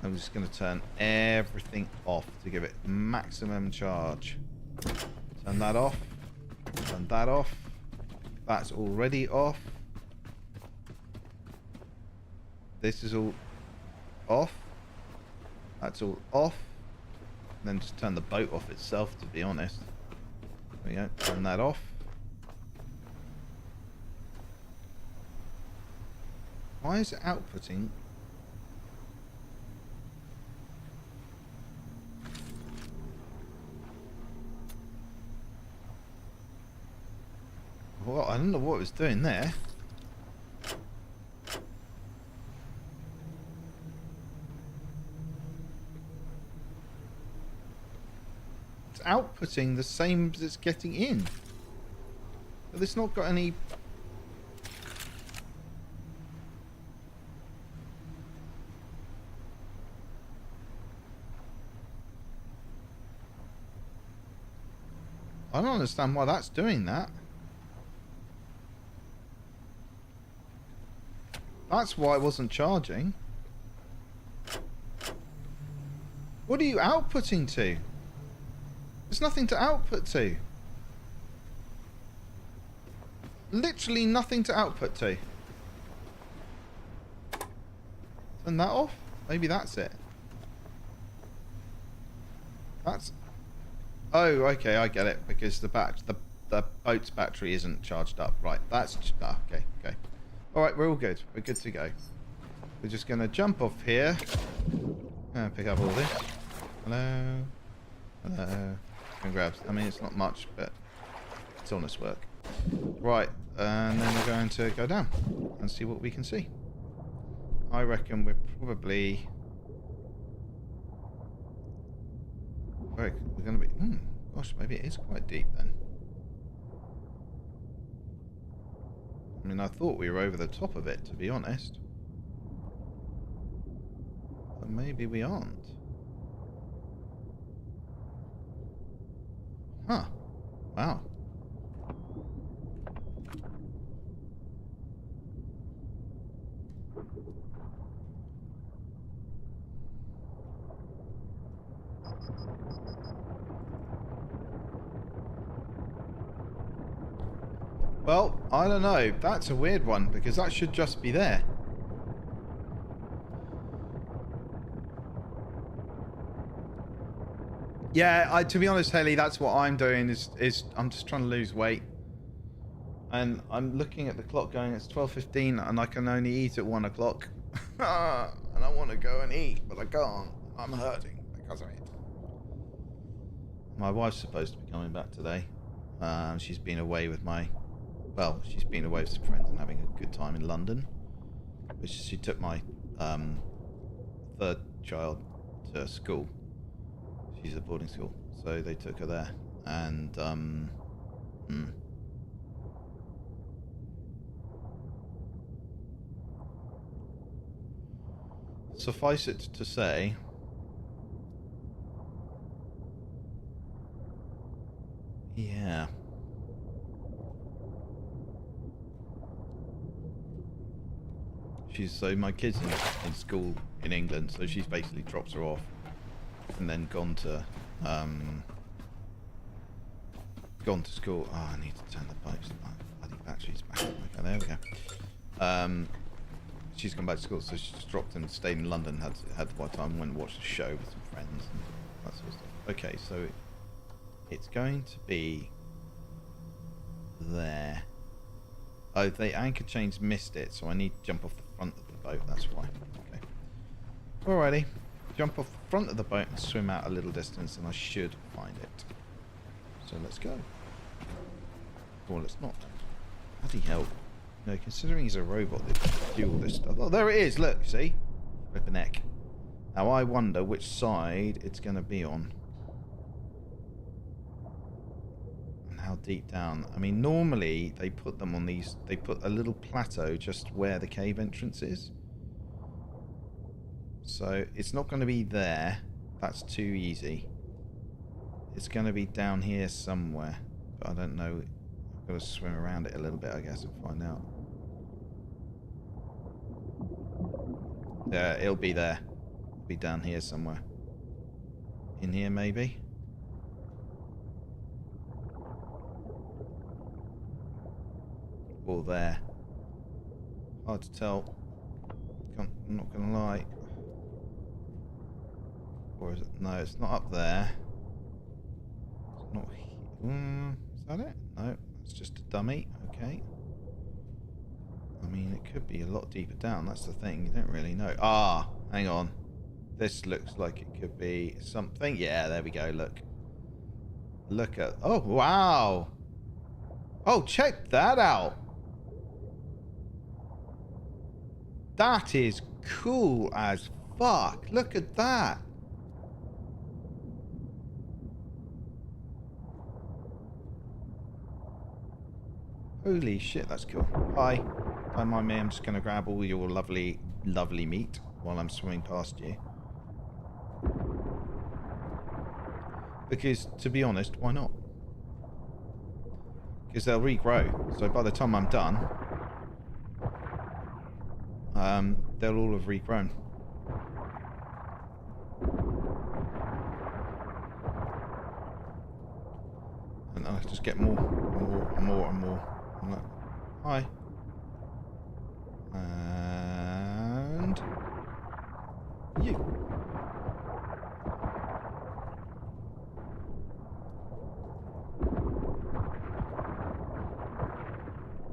I'm just going to turn everything off to give it maximum charge. Turn that off. Turn that off. That's already off. This is all off. That's all off. And then just turn the boat off itself, to be honest. There we go. Turn that off. Why is it outputting? Well, I don't know what it was doing there. It's outputting the same as it's getting in. But it's not got any... I don't understand why that's doing that. That's why it wasn't charging. What are you outputting to? There's nothing to output to. Literally nothing to output to. Turn that off? Maybe that's it. That's... Oh, okay, I get it. Because the boat's battery isn't charged up. Right, that's... okay. Alright, we're all good. We're good to go. We're just going to jump off here. And pick up all this. Hello. Hello. And grabs. I mean, it's not much, but it's honest work. Right, and then we're going to go down and see what we can see. I reckon we're probably... We're going to be... gosh, maybe it is quite deep then. I mean, I thought we were over the top of it, to be honest. But maybe we aren't. Huh. Wow. Well, I don't know. That's a weird one, because that should just be there. Yeah, to be honest, Haley, that's what I'm doing is I'm just trying to lose weight. And I'm looking at the clock going, it's 12:15 and I can only eat at 1 o'clock. And I want to go and eat, but I can't. I'm hurting because of it. My wife's supposed to be coming back today. She's been away with she's been away with some friends and having a good time in London. Which she took my third child to school. She's at boarding school, so they took her there. And suffice it to say, yeah. So my kid's in school in England, so she's basically dropped her off and then gone to school. Oh, I need to turn the pipes. Bloody batteries back. Okay, there we go. She's gone back to school, so she just dropped and stayed in London. Had my time, went and watched a show with some friends and that sort of stuff. Okay, so it's going to be there. Oh, the anchor chains missed it, so I need to jump off the front of the boat, that's why. Okay. Alrighty. Jump off the front of the boat and swim out a little distance, and I should find it. So let's go. Or let's not. Bloody hell. No, considering he's a robot that can do all this stuff. Oh, there it is. Look, see? Rip a neck. Now I wonder which side it's going to be on. And how deep down. I mean, normally they put them on these... They put a little plateau just where the cave entrance is. So it's not going to be there. That's too easy. It's going to be down here somewhere. But I don't know. I've got to swim around it a little bit, I guess, and find out. Yeah, it'll be there. It'll be down here somewhere. In here, maybe? Or there. Hard to tell. I'm not going to lie. Or is it? No, it's not up there. It's not here. Is that it? No, it's just a dummy. Okay. I mean, it could be a lot deeper down. That's the thing. You don't really know. Ah, hang on. This looks like it could be something. Yeah, there we go. Look. Look at... Oh, wow. Oh, check that out. That is cool as fuck. Look at that. Holy shit, that's cool. Hi. Don't mind me, I'm just going to grab all your lovely, lovely meat while I'm swimming past you. Because, to be honest, why not? Because they'll regrow. So by the time I'm done, they'll all have regrown. And I'll just get more and more and more. I'm like, hi. And you.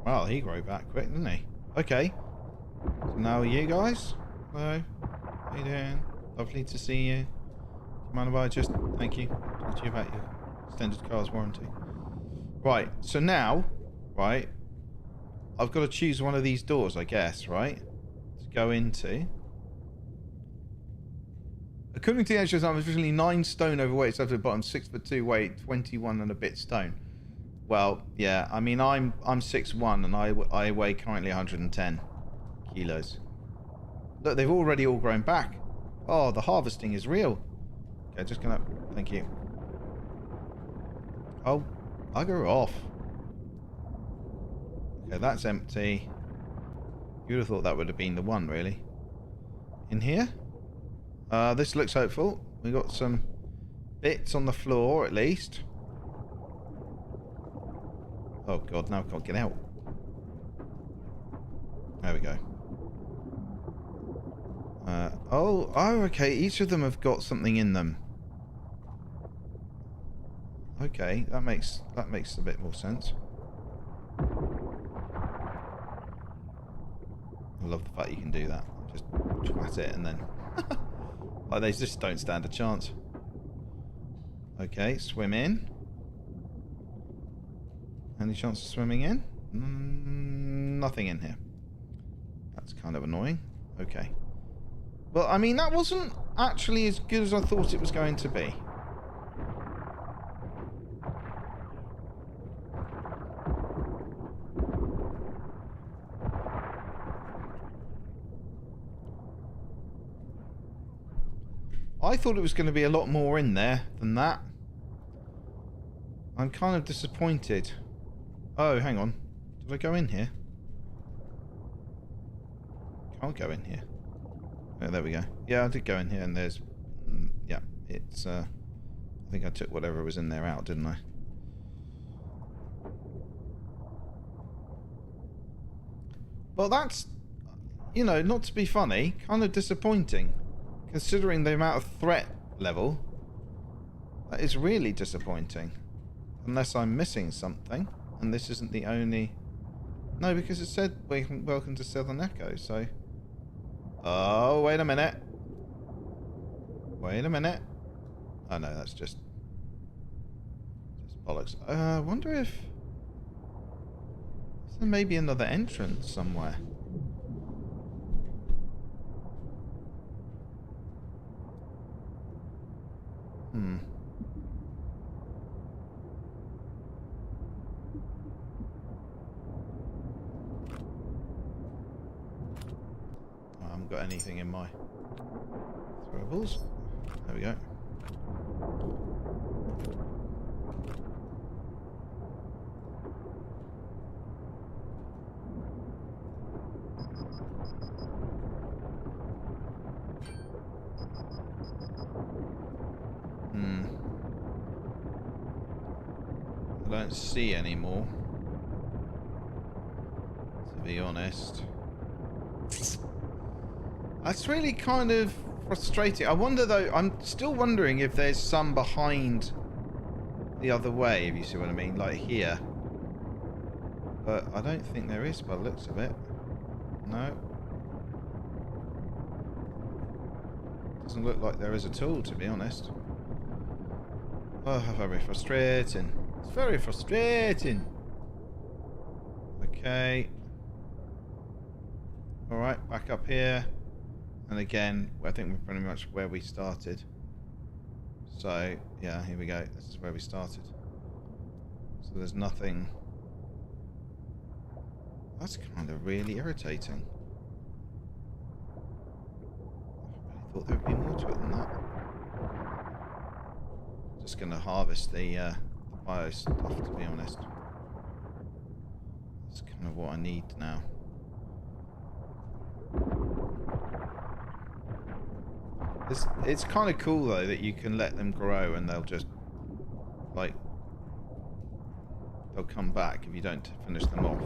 Well, he grew back quick, didn't he? Okay. So now you guys. Hello. How you doing? Lovely to see you. Do you mind if I just thank you? Talk to you about your extended car's warranty. Right. So now, right, I've got to choose one of these doors, I guess, right? To go into. According to the extras, I'm officially 9 stone overweight, so to the bottom, 6'2" weight, 21 and a bit stone. Well, yeah, I mean, I'm 6'1" and I weigh currently 110 kilos. Look, they've already all grown back. Oh, the harvesting is real. Okay, just gonna... Thank you. Oh, bugger off. Okay, that's empty. You'd have thought that would have been the one, really. In here? This looks hopeful. We got some bits on the floor, at least. Oh, God, now I can't get out. There we go. Oh, okay. Each of them have got something in them. Okay, that makes a bit more sense. I love the fact you can do that. Just twat it and then... like, they just don't stand a chance. Okay, swim in. Any chance of swimming in? Nothing in here. That's kind of annoying. Okay. Well, I mean, that wasn't actually as good as I thought it was going to be. I thought it was going to be a lot more in there than that. I'm kind of disappointed. Oh, hang on. Did I go in here? Can't go in here. Oh, there we go. Yeah, I did go in here and there's... yeah, it's... I think I took whatever was in there out, didn't I? Well, that's... you know, not to be funny, kind of disappointing. Considering the amount of threat level, that is really disappointing. Unless I'm missing something, and this isn't the only... No, because it said welcome to Southern Echo, so... Oh, wait a minute. Wait a minute. Oh no, that's just bollocks. I wonder if... there maybe another entrance somewhere? I haven't got anything in my throwables. There we go. I don't see any more, to be honest. That's really kind of frustrating. I wonder though, I'm still wondering if there's some behind the other way, if you see what I mean, like here. But I don't think there is by the looks of it. No. Doesn't look like there is at all, to be honest. Oh, very frustrating. It's very frustrating. Okay. Alright, back up here. And again, I think we're pretty much where we started. So, yeah, here we go. This is where we started. So there's nothing. That's kind of really irritating. I thought there would be more to it than that. Just going to harvest the bio stuff, to be honest. That's kind of what I need now. It's kind of cool though that you can let them grow and they'll just like they'll come back if you don't finish them off.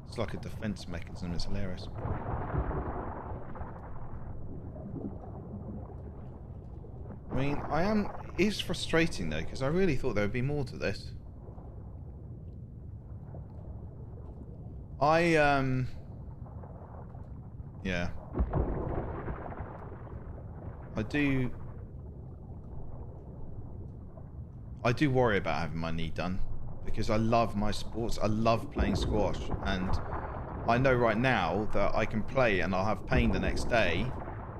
It's like a defense mechanism. It's hilarious. I mean, it is frustrating though, because I really thought there would be more to this. Yeah. I do worry about having my knee done, because I love my sports. I love playing squash, and I know right now that I can play and I'll have pain the next day,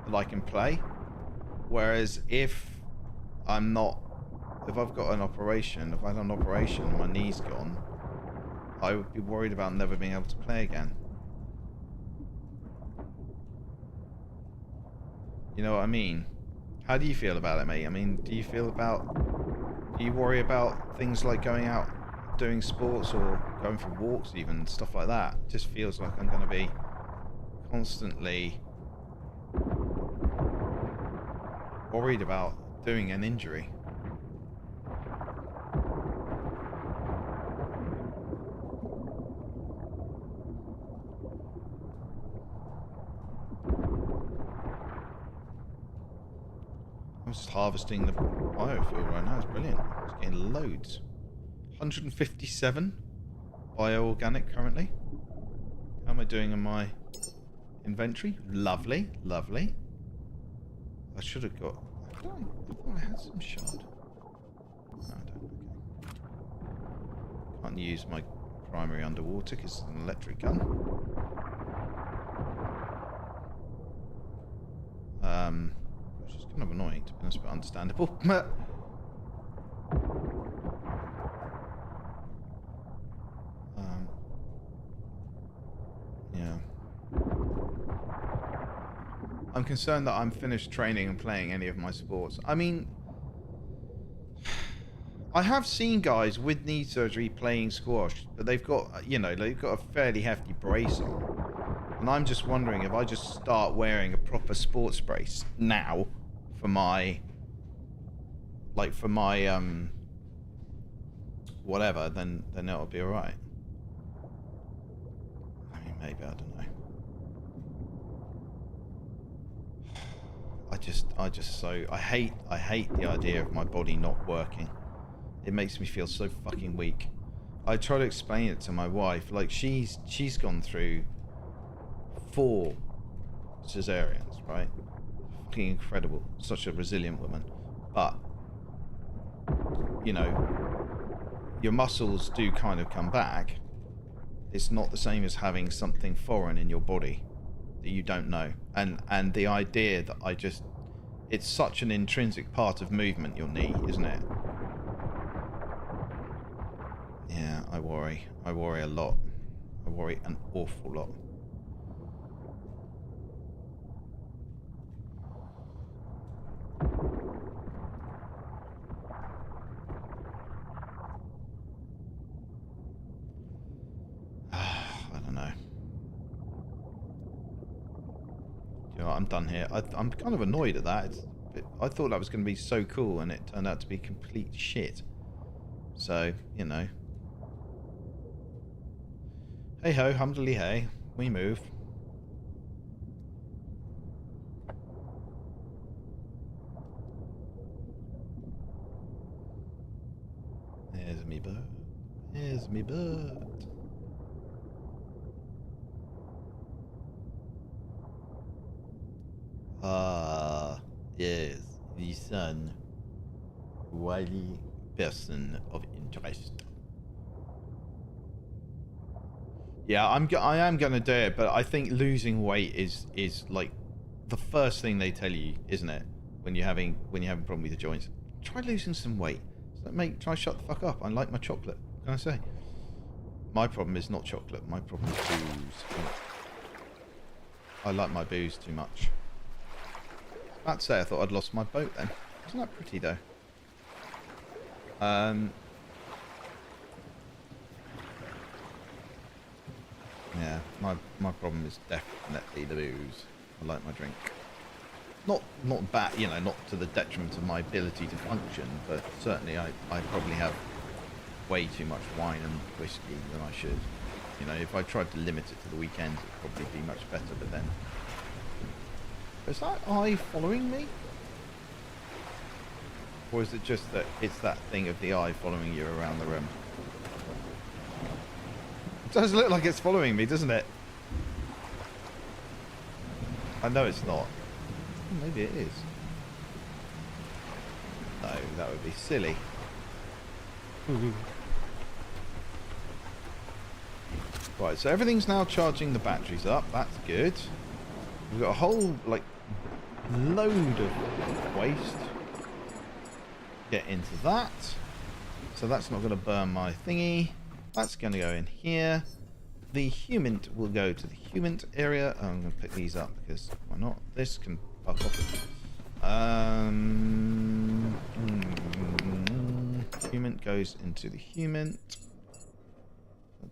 but I can play. Whereas if I've got an operation, if I had an operation and my knee's gone, I would be worried about never being able to play again. You know what I mean? How do you feel about it, mate? I mean, do you worry about things like going out doing sports or going for walks even, stuff like that? It just feels like I'm going to be constantly worried about doing an injury. I'm just harvesting the biofuel right now. It's brilliant. It's getting loads. 157 bioorganic currently. How am I doing in my inventory? Lovely, lovely. I should have got. I thought I had some shard. No, I don't. Okay. Can't use my primary underwater because it's an electric gun. Which is kind of annoying, to be honest, but understandable. Yeah. I'm concerned that I'm finished training and playing any of my sports. I mean, I have seen guys with knee surgery playing squash, but they've got, you know, they've got a fairly hefty brace on. And I'm just wondering if I just start wearing a proper sports brace now for my, like for my, whatever, then it'll be alright. I mean, maybe, I don't know. I hate the idea of my body not working. It makes me feel so fucking weak. I try to explain it to my wife, like she's gone through 4 cesareans, right? Fucking incredible. Such a resilient woman. But, you know, your muscles do kind of come back. It's not the same as having something foreign in your body that you don't know. And the idea that it's such an intrinsic part of movement, your knee, isn't it? Yeah, I worry. I worry a lot. I worry an awful lot. I don't know. You know, I'm done here. I'm kind of annoyed at that. I thought that was going to be so cool, and it turned out to be complete shit. So, you know. Hey ho, humdily hey. We move. There's me bird. There's me bird. Ah, yes, the sun. Wily person of interest. Yeah, I am gonna do it, but I think losing weight is like the first thing they tell you, isn't it? When you're having a problem with the joints, try losing some weight. So try shut the fuck up. I like my chocolate. What can I say? My problem is not chocolate. My problem is booze. I like my booze too much. I'd say I thought I'd lost my boat then. Isn't that pretty though? Yeah, my problem is definitely the booze. I like my drink. Not bad, you know, not to the detriment of my ability to function, but certainly I probably have way too much wine and whiskey than I should. You know, if I tried to limit it to the weekends, it'd probably be much better, but then... Is that eye following me? Or is it just that it's that thing of the eye following you around the room? It does look like it's following me, doesn't it? I know it's not. Maybe it is. No, that would be silly. Right, so everything's now charging the batteries up. That's good. We've got a whole, like, load of waste. Get into that. So that's not going to burn my thingy. That's going to go in here. The human will go to the human area. I'm going to pick these up because why not? This can fuck off. Human goes into the human.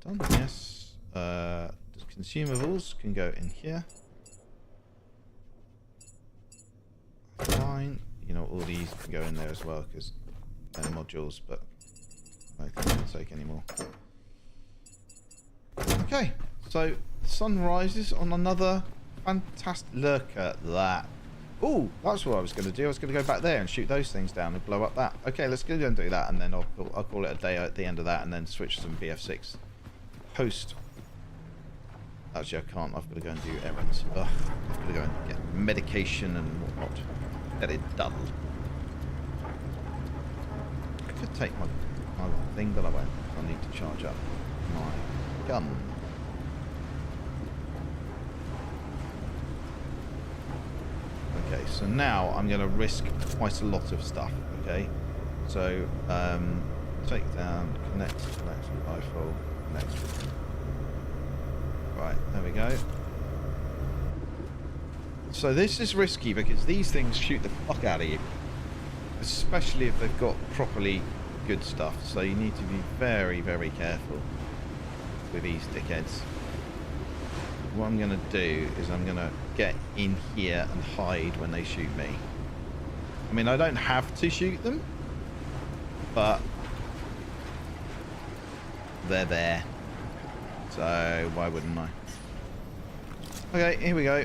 Done. Yes. Consumables can go in here. Fine. You know, all these can go in there as well because they're modules, but I can't take anymore. Okay, so the sun rises on another fantastic look at that. Oh, that's what I was going to do. I was going to go back there and shoot those things down and blow up that. Okay, let's go and do that, and then I'll call it a day at the end of that, and then switch to some BF6 post. Actually, I can't. I've got to go and do errands. Ugh, I've got to go and get medication and whatnot. Get it done. I could take my thing, but I won't. I need to charge up my gun. Okay, so now I'm going to risk quite a lot of stuff. Okay, so take down, connect rifle, connect. Right, there we go. So this is risky because these things shoot the fuck out of you, especially if they've got properly good stuff. So you need to be very, very careful with these dickheads. What I'm going to do is I'm going to get in here and hide when they shoot me. I mean, I don't have to shoot them, but they're there. So why wouldn't I? Okay, here we go.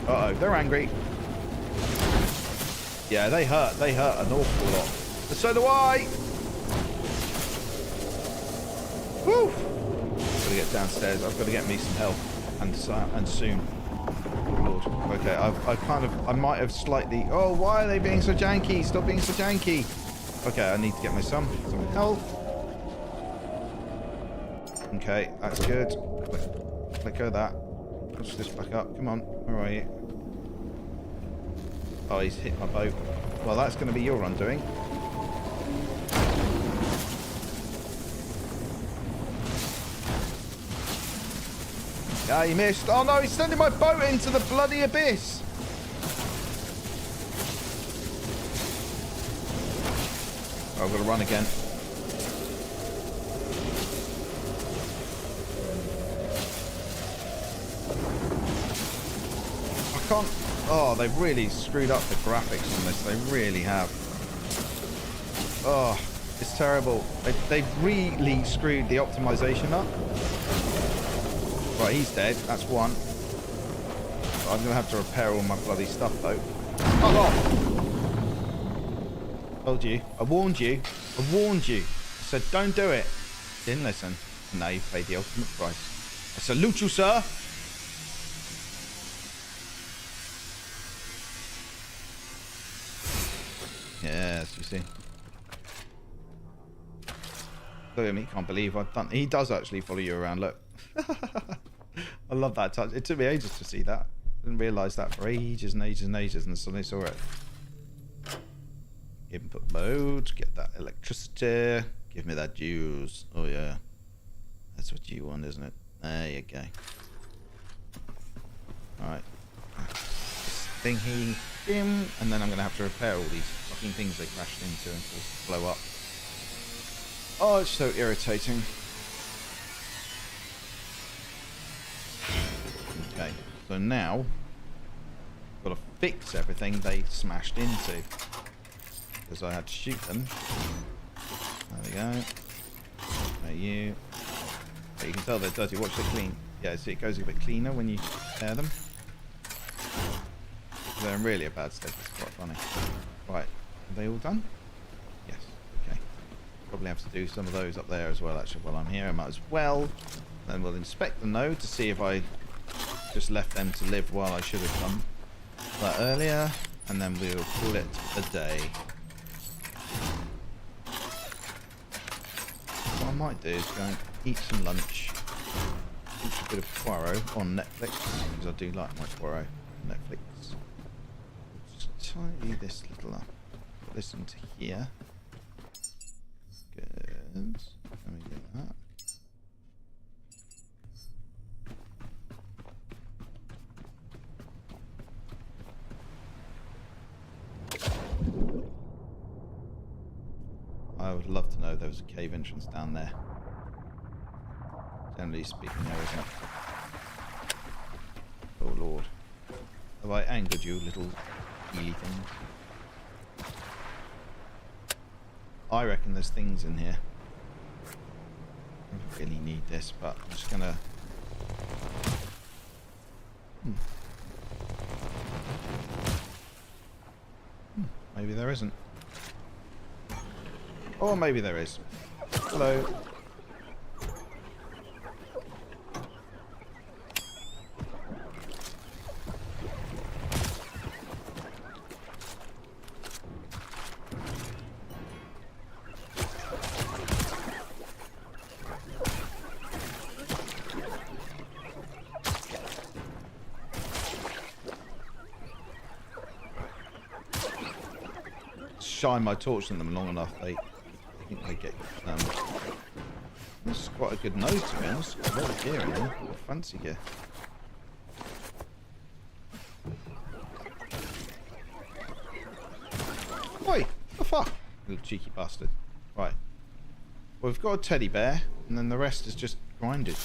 Uh-oh, they're angry. Yeah, they hurt an awful lot. But so do I! Woo! Gotta get downstairs. I've got to get me some help, and soon. Oh Lord. Okay, I might have slightly. Oh, why are they being so janky? Stop being so janky. Okay, I need to get my some health. Okay, that's good. Let go of that. Push this back up. Come on. Where are you? Oh, he's hit my boat. Well, that's going to be your undoing. Ah, he missed. Oh no, he's sending my boat into the bloody abyss. Oh, I've got to run again. I can't. Oh, they've really screwed up the graphics on this. They really have. Oh, it's terrible. They've really screwed the optimization up. Right, he's dead. That's one. I'm going to have to repair all my bloody stuff, though. Fuck off! Told you. I warned you. I warned you. I said, don't do it. Didn't listen. And now you've paid the ultimate price. I salute you, sir. Yes, you see. Look at me. Can't believe I've done. He does actually follow you around. Look. I love that touch. It took me ages to see that. Didn't realise that for ages and ages and ages, and suddenly saw it. Input mode. Get that electricity. Give me that juice. Oh yeah, that's what you want, isn't it? There you go. All right. Thingy. And then I'm gonna have to repair all these fucking things they crashed into and blow up. Oh, it's so irritating. Okay, so now I've got to fix everything they smashed into because I had to shoot them. There we go. There you. Okay, you can tell they're dirty. Watch it clean. Yeah, see, it goes a bit cleaner when you tear them. They're in really a bad state. It's quite funny. Right, are they all done? Yes. Okay. Probably have to do some of those up there as well. Actually, while I'm here, I might as well. Then we'll inspect the node to see if I just left them to live while I should have done that earlier, and then we'll call it a day. What I might do is go and eat some lunch, watch a bit of Poirot on Netflix, because I do like my Poirot on Netflix. Just tidy this little up. Put this into here. Good. Let me do that. I would love to know there was a cave entrance down there. Generally speaking, there isn't. Oh Lord. Have I angered you, little eely things? I reckon there's things in here. I don't really need this, but I'm just gonna... Maybe there isn't. Or maybe there is. Hello. Shine my torch on them long enough, I think they get. This is quite a good nose, to be honest. Got a lot of gear in here. Fancy gear. Oi! The fuck? Little cheeky bastard. Right. Well, we've got a teddy bear, and then the rest is just grinded.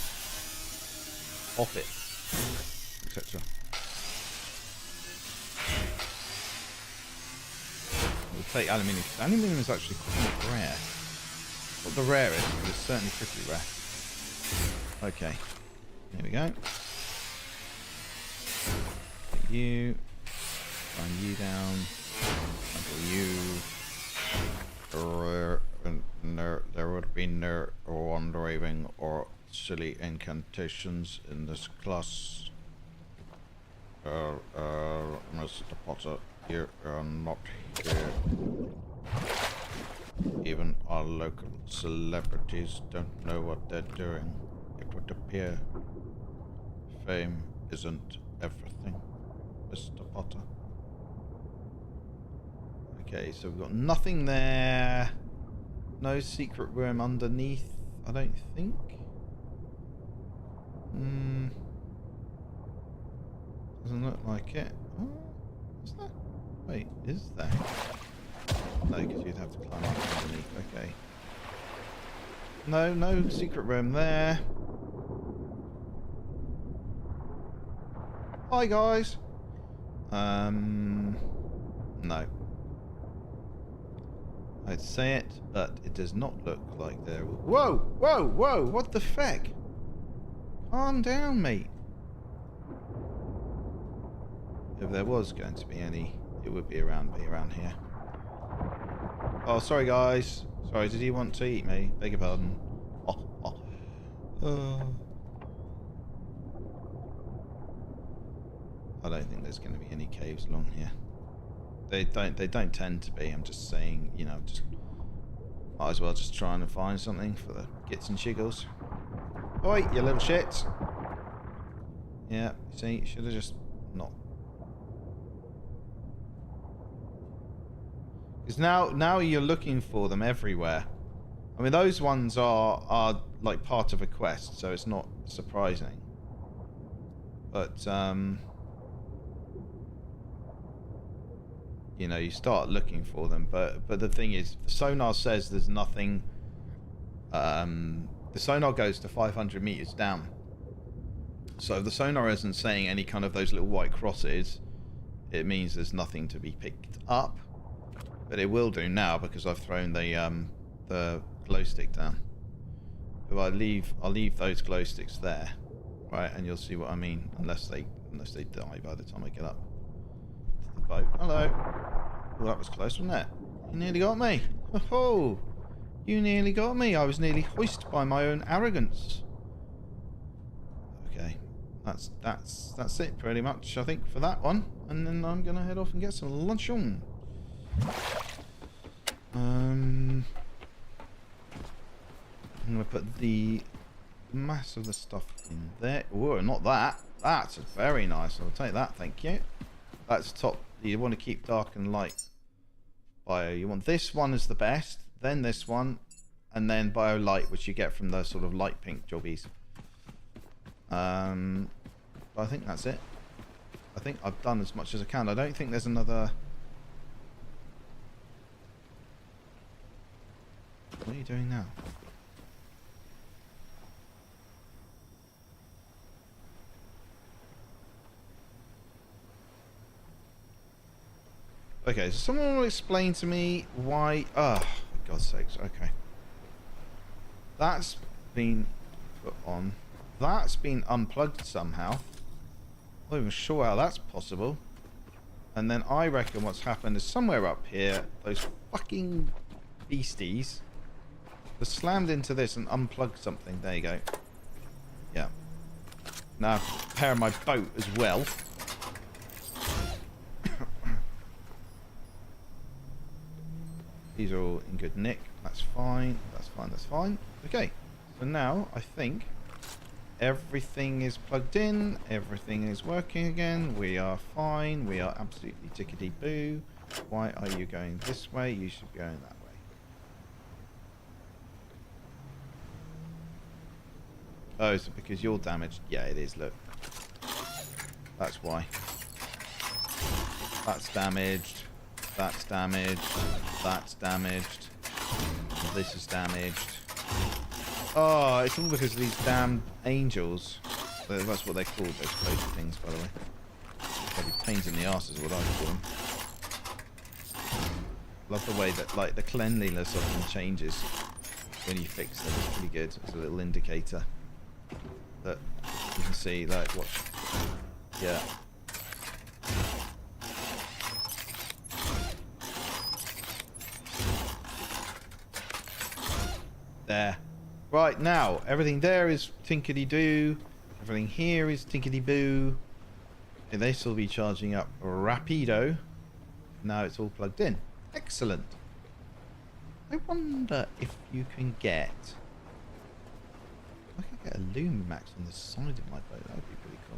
Off it. Etc. We'll take aluminium. Aluminium is actually quite rare. Not the rarest, but it's certainly pretty rare. Okay. Here we go. Put you. Grind you down. Until you. There would be no wand-waving or silly incantations in this class. Mr. Potter, you are not here. Even our local celebrities don't know what they're doing. It would appear fame isn't everything, Mr. Potter. Okay, so we've got nothing there. No secret room underneath, I don't think. Doesn't look like it. Oh, what's that? Wait, is there? No, because you'd have to climb up underneath. Okay. No secret room there. Hi, guys. No. I'd say it, but it does not look like there. Whoa! What the feck? Calm down, mate. If there was going to be any, it would be around here. Oh, sorry, guys. Sorry, did he want to eat me? Beg your pardon. I don't think there's going to be any caves along here. They don't tend to be. I'm just saying, you know, just might as well just try and find something for the gits and shiggles. Oi, you little shit! Yeah, see, should have just not. Because now you're looking for them everywhere. I mean, those ones are like part of a quest, so it's not surprising. But you know, you start looking for them, but the thing is, the sonar says there's nothing. The sonar goes to 500 meters down, so if the sonar isn't saying any kind of those little white crosses, it means there's nothing to be picked up. But it will do now because I've thrown the glow stick down. If I'll leave those glow sticks there, right, and you'll see what I mean. Unless they die by the time I get up to the boat. Hello. Well, that was close, wasn't it? You nearly got me. Oh, you nearly got me. I was nearly hoisted by my own arrogance. Okay, that's it pretty much, I think, for that one. And then I'm gonna head off and get some lunch on. I'm gonna put the mass of the stuff in there. Whoa, not that. That's very nice. I'll take that, thank you. That's top. You want to keep dark and light bio. You want this one as the best, then this one, and then bio light, which you get from the sort of light pink jobbies. But I think that's it. I think I've done as much as I can. I don't think there's another. What are you doing now? Okay, so someone will explain to me why. Oh, for God's sakes. Okay. That's been put on. That's been unplugged somehow. I'm not even sure how that's possible. And then I reckon what's happened is somewhere up here, those fucking beasties have slammed into this and unplugged something. There you go. Yeah. Now, repair my boat as well. These are all in good nick. That's fine. That's fine. That's fine. Okay. So now I think everything is plugged in. Everything is working again. We are fine. We are absolutely tickety-boo. Why are you going this way? You should be going that way. Oh, is it because you're damaged? Yeah, it is. Look. That's why. That's damaged. That's damaged. That's damaged. This is damaged. Oh, it's all because of these damn angels. That's what they're called, those floaty things, by the way. Bloody pains in the arse is what I call them. Love the way that, like, the cleanliness of them changes when you fix them. It's pretty good. It's a little indicator that you can see, like, what. Yeah. There. Right, now, everything there is tinkety-doo. Everything here is tinkety-boo. And they still be charging up rapido. Now it's all plugged in. Excellent. I wonder if you can get... I could get a Lumimax on the side of my boat. That would be pretty cool.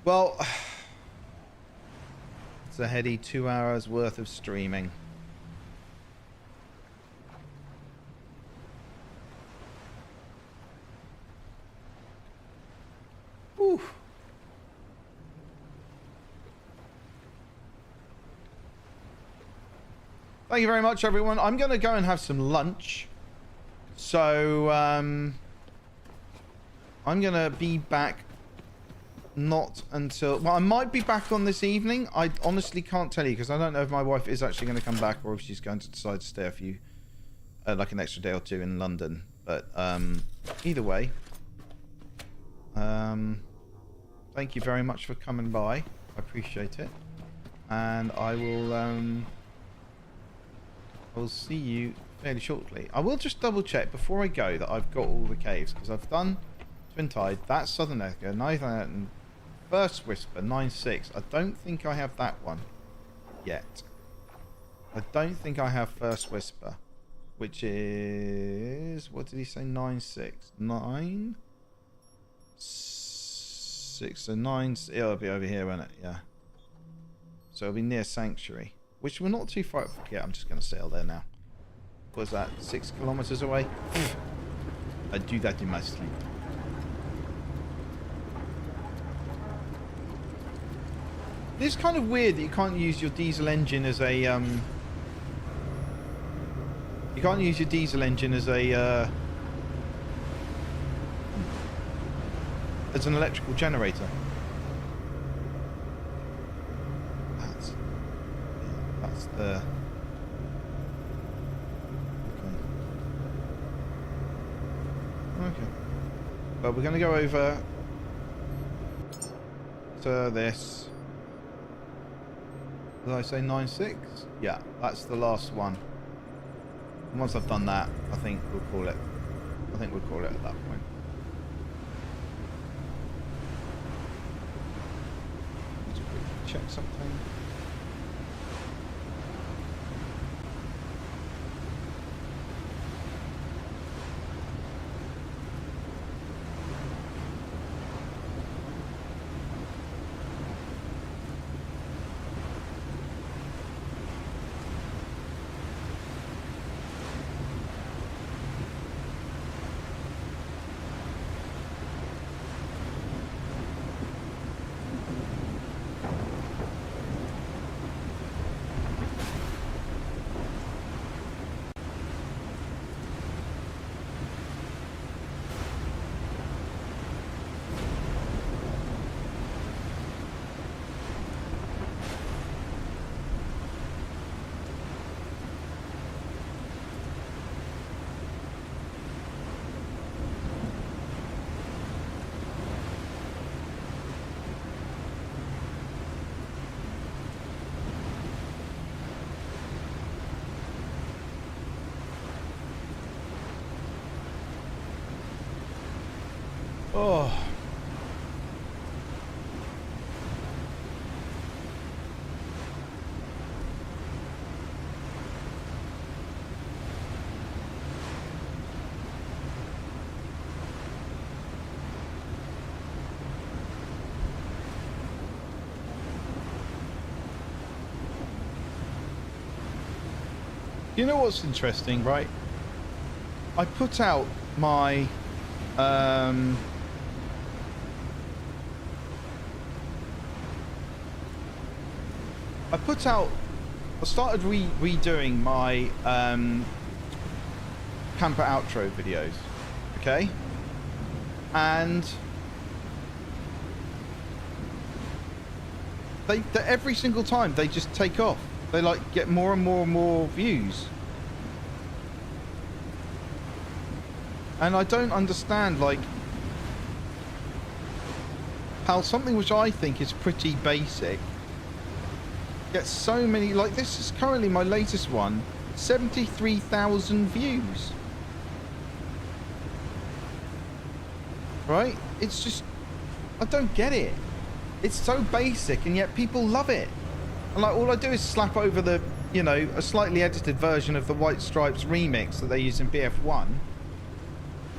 Well, it's a heady 2 hours worth of streaming. Whew. Thank you very much, everyone. I'm going to go and have some lunch. So, I'm going to be back not until... Well, I might be back on this evening. I honestly can't tell you because I don't know if my wife is actually going to come back or if she's going to decide to stay a few... like an extra day or two in London. But, either way. Thank you very much for coming by. I appreciate it. And I will see you fairly shortly. I will just double check before I go that I've got all the caves because I've done Twin Tide, that's Southern Echo, Nathan, First Whisper, 9-6. I don't think I have that one yet. I don't think I have First Whisper, which is, what did he say? 9-6, 9, 6, so 9. It'll be over here, won't it? Yeah. So it'll be near Sanctuary, which we're not too far. Yeah, I'm just going to sail there now. What was that? 6 kilometers away? I do that in my sleep. It's kind of weird that you can't use your diesel engine as a you can't use your diesel engine as a as an electrical generator. That's the okay. But we're going to go over to this. Did I say 9-6? Yeah, that's the last one. And once I've done that, I think we'll call it. I think we'll call it at that point. Just quickly check something. Oh. You know what's interesting, right? I put out my I started redoing my camper outro videos, okay? And they every single time they just take off. They like get more and more and more views. And I don't understand like how something which I think is pretty basic Get so many, like this is currently my latest one, 73,000 views. Right? It's just, I don't get it. It's so basic and yet people love it. And like all I do is slap over the, you know, a slightly edited version of the White Stripes remix that they use in BF1.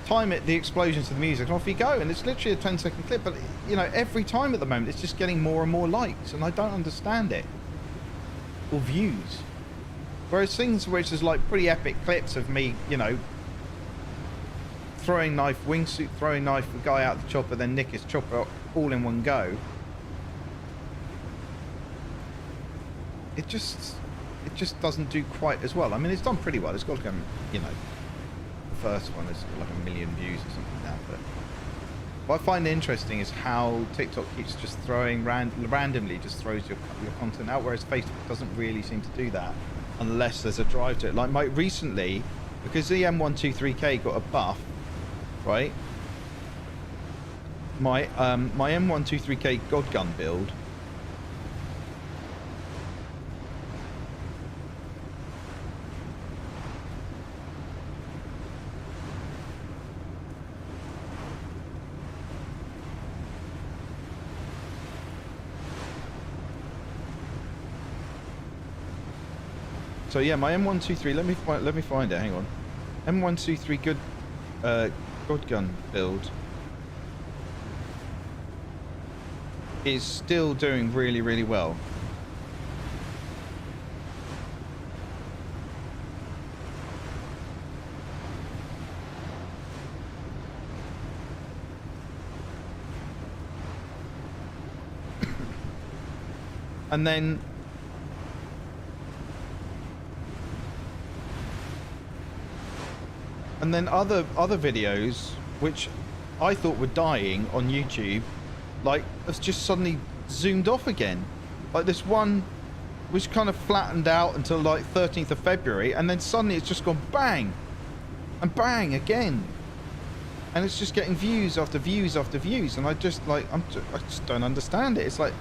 Time it, the explosions of the music, and off you go. And it's literally a 10-second clip, but you know, every time at the moment it's just getting more and more likes, and I don't understand it. Or views. Whereas things which is like pretty epic clips of me, you know, throwing knife, wingsuit, throwing knife, the guy out the chopper, then nick his chopper all in one go. It just doesn't do quite as well. I mean, it's done pretty well. It's got like, you know, the first one is like 1 million views or something like that. But what I find interesting is how TikTok keeps just throwing randomly just throws your content out, whereas Facebook doesn't really seem to do that unless there's a drive to it. Like recently, because the M123K got a buff, right? My M123K Godgun build. So yeah, my M123. Let me find it. Hang on. M123 Godgun build is still doing really, really well. And then other videos which I thought were dying on YouTube, like, have just suddenly zoomed off again. Like this one which kind of flattened out until like 13th of February, and then suddenly it's just gone bang and bang again, and it's just getting views after views after views, and I just like I just don't understand it. It's like,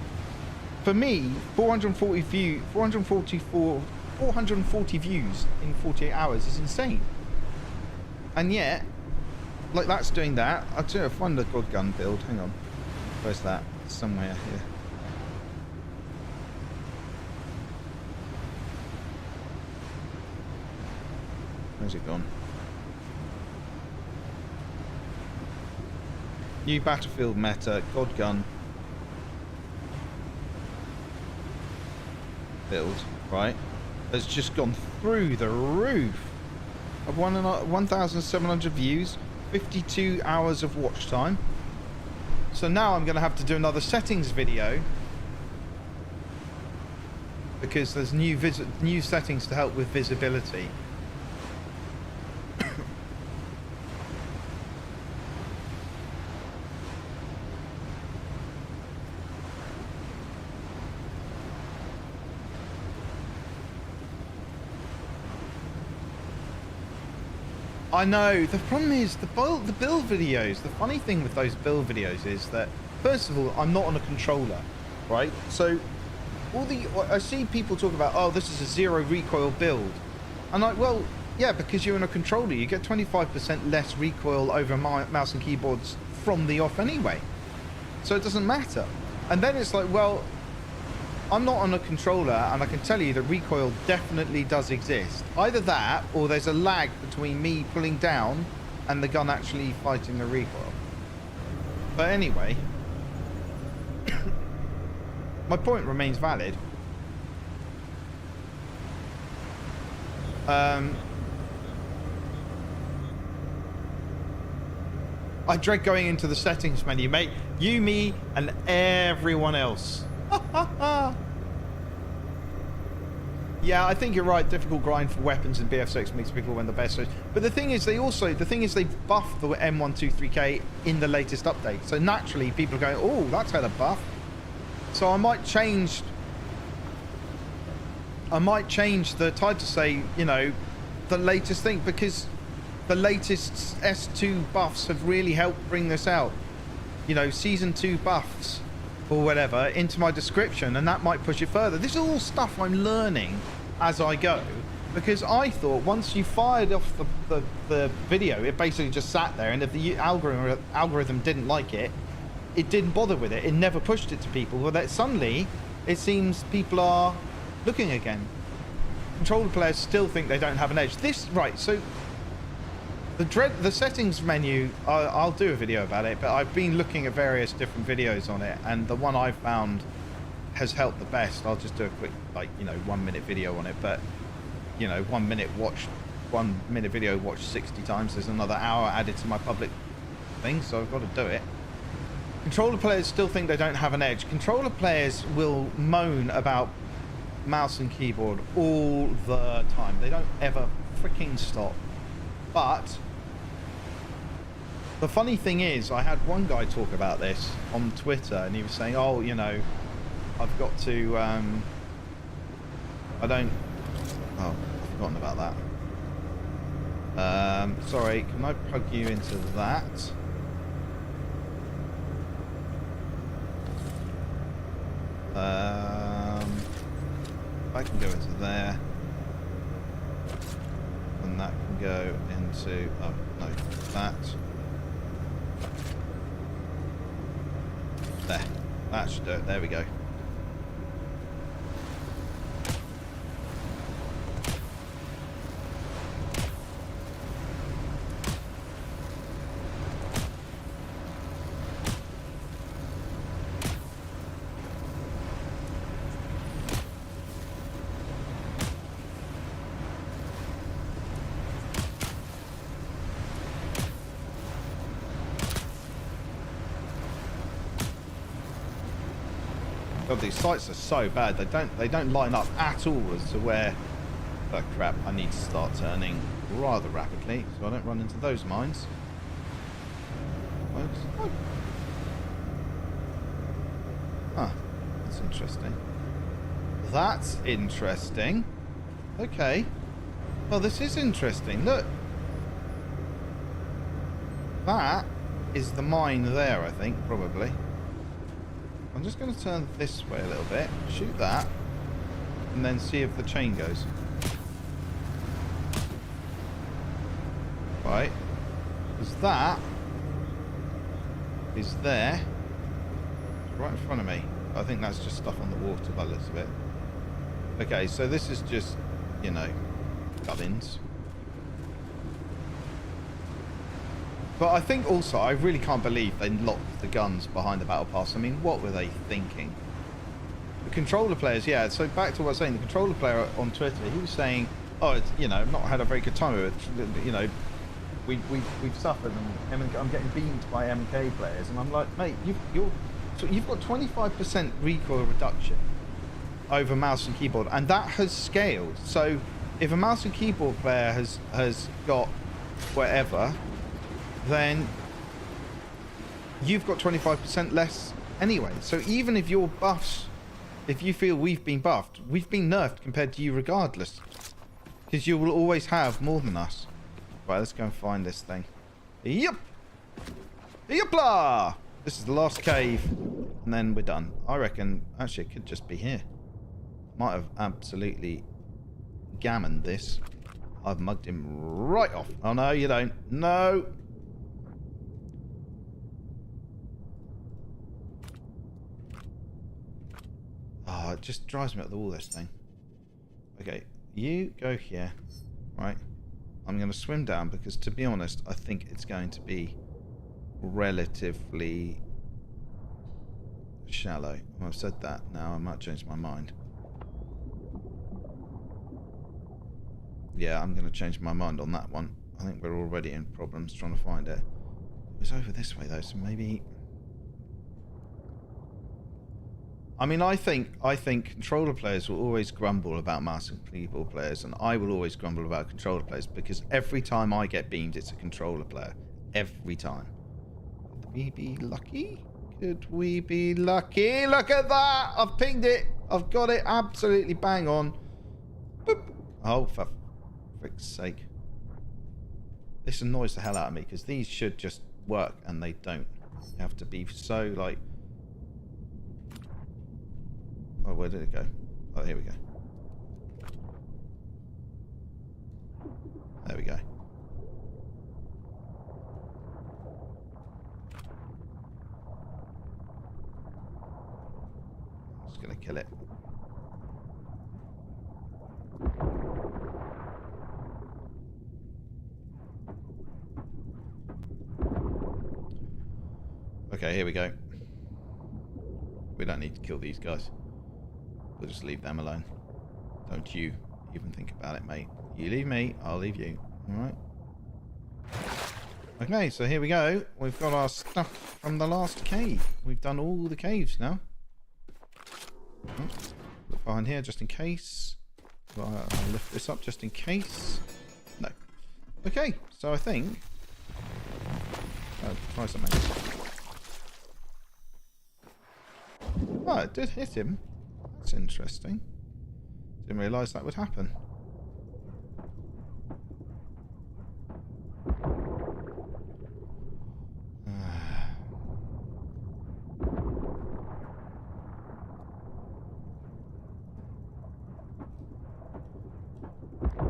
for me, 440 views in 48 hours is insane. And yet, like, that's doing that. I'll tell you, I'll find the Godgun build. Hang on. Where's that? It's somewhere here. Where's it gone? New Battlefield meta, Godgun build, right? Has just gone through the roof. I've won 1,700 views, 52 hours of watch time. So now I'm going to have to do another settings video because there's new settings to help with visibility. I know, the problem is the build videos. The funny thing with those build videos is that, first of all, I'm not on a controller, right? So I see people talk about, oh, this is a zero recoil build. I'm like, well, yeah, because you're on a controller, you get 25% less recoil over mouse and keyboards from the off anyway. So it doesn't matter. And then it's like, well, I'm not on a controller, and I can tell you that recoil definitely does exist. Either that, or there's a lag between me pulling down and the gun actually fighting the recoil. But anyway, my point remains valid. I dread going into the settings menu, mate. You, me, and everyone else. Yeah, I think you're right. Difficult grind for weapons in BF6 makes people win the best. But the thing is, they've buffed the M123K in the latest update. So naturally, people are going, oh, that's had a buff. So I might change the title to say, you know, the latest thing, because the latest S2 buffs have really helped bring this out. You know, Season 2 buffs or whatever into my description, and that might push it further. This is all stuff I'm learning as I go, because I thought once you fired off the video, it basically just sat there, and if the algorithm didn't like it, it didn't bother with it. It never pushed it to people. Well, that suddenly it seems people are looking again. Controller players still think they don't have an edge. This, right, so the settings menu, I'll do a video about it, but I've been looking at various different videos on it, and the one I've found has helped the best. I'll just do a quick, like, 1 minute video on it, but 1 minute video watched 60 times. There's another hour added to my public thing, so I've got to do it. Controller players still think they don't have an edge. Controller players will moan about mouse and keyboard all the time. They don't ever freaking stop. But the funny thing is, I had one guy talk about this on Twitter, and he was saying, oh, I've got to, I've forgotten about that. Sorry, can I plug you into that? I can go into there, and that can go into, oh no, that. There, that should do it. There we go. God, these sites are so bad. They don't line up at all as to where. Oh crap! I need to start turning rather rapidly so I don't run into those mines. Huh, that's interesting. That's interesting. Okay. Well, this is interesting. Look. That is the mine there, I think, probably. I'm just going to turn this way a little bit, shoot that, and then see if the chain goes. Right. Because that is there. It's right in front of me. I think that's just stuff on the water by the looks of it. Okay, so this is just, gubbins. But I think also, I really can't believe they locked the guns behind the battle pass. I mean, what were they thinking? The controller players, yeah, so back to what I was saying, the controller player on Twitter, he was saying, oh, it's, I've not had a very good time with it. We've suffered, and I'm getting beamed by MK players. And I'm like, mate, you've got 25% recoil reduction over mouse and keyboard, and that has scaled. So if a mouse and keyboard player has got whatever, then you've got 25% less anyway. So even if you're buffs, if you feel we've been buffed, we've been nerfed compared to you regardless, because you will always have more than us. Right, let's go and find this thing. Yep. Yepla! This is the last cave, and then we're done. I reckon, actually, it could just be here. Might have absolutely gammoned this. I've mugged him right off. Oh, no, you don't. No. Oh, it just drives me up the wall, this thing. Okay, you go here. Right. I'm going to swim down because, to be honest, I think it's going to be relatively shallow. Well, I've said that now. I might change my mind. Yeah, I'm going to change my mind on that one. I think we're already in problems trying to find it. It was over this way, though, so maybe... I mean, I think controller players will always grumble about mouse and keyboard players, and I will always grumble about controller players, because every time I get beamed, it's a controller player. Every time. Could we be lucky? Could we be lucky? Look at that! I've pinged it! I've got it absolutely bang on. Boop. Oh, for frick's sake. This annoys the hell out of me, because these should just work, and they don't. You have to be so, like... where did it go? Oh, here we go. There we go. I'm just going to kill it. Okay, here we go. We don't need to kill these guys. We'll just leave them alone. Don't you even think about it, mate. You leave me, I'll leave you. Alright. Okay, so here we go. We've got our stuff from the last cave. We've done all the caves now. Look behind here just in case. I'll lift this up just in case. No. Okay, so I think... try something. Oh, it did hit him. That's interesting. Didn't realise that would happen.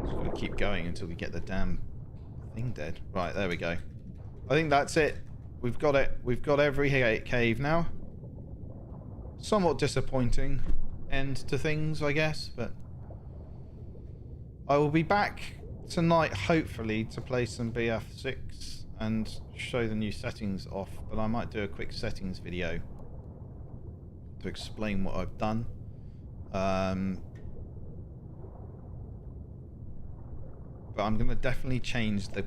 Just gotta keep going until we get the damn thing dead. Right, there we go. I think that's it. We've got it. We've got every cave now. Somewhat disappointing end to things, I guess, but I will be back tonight, hopefully, to play some BF6 and show the new settings off, but I might do a quick settings video to explain what I've done. But I'm going to definitely change the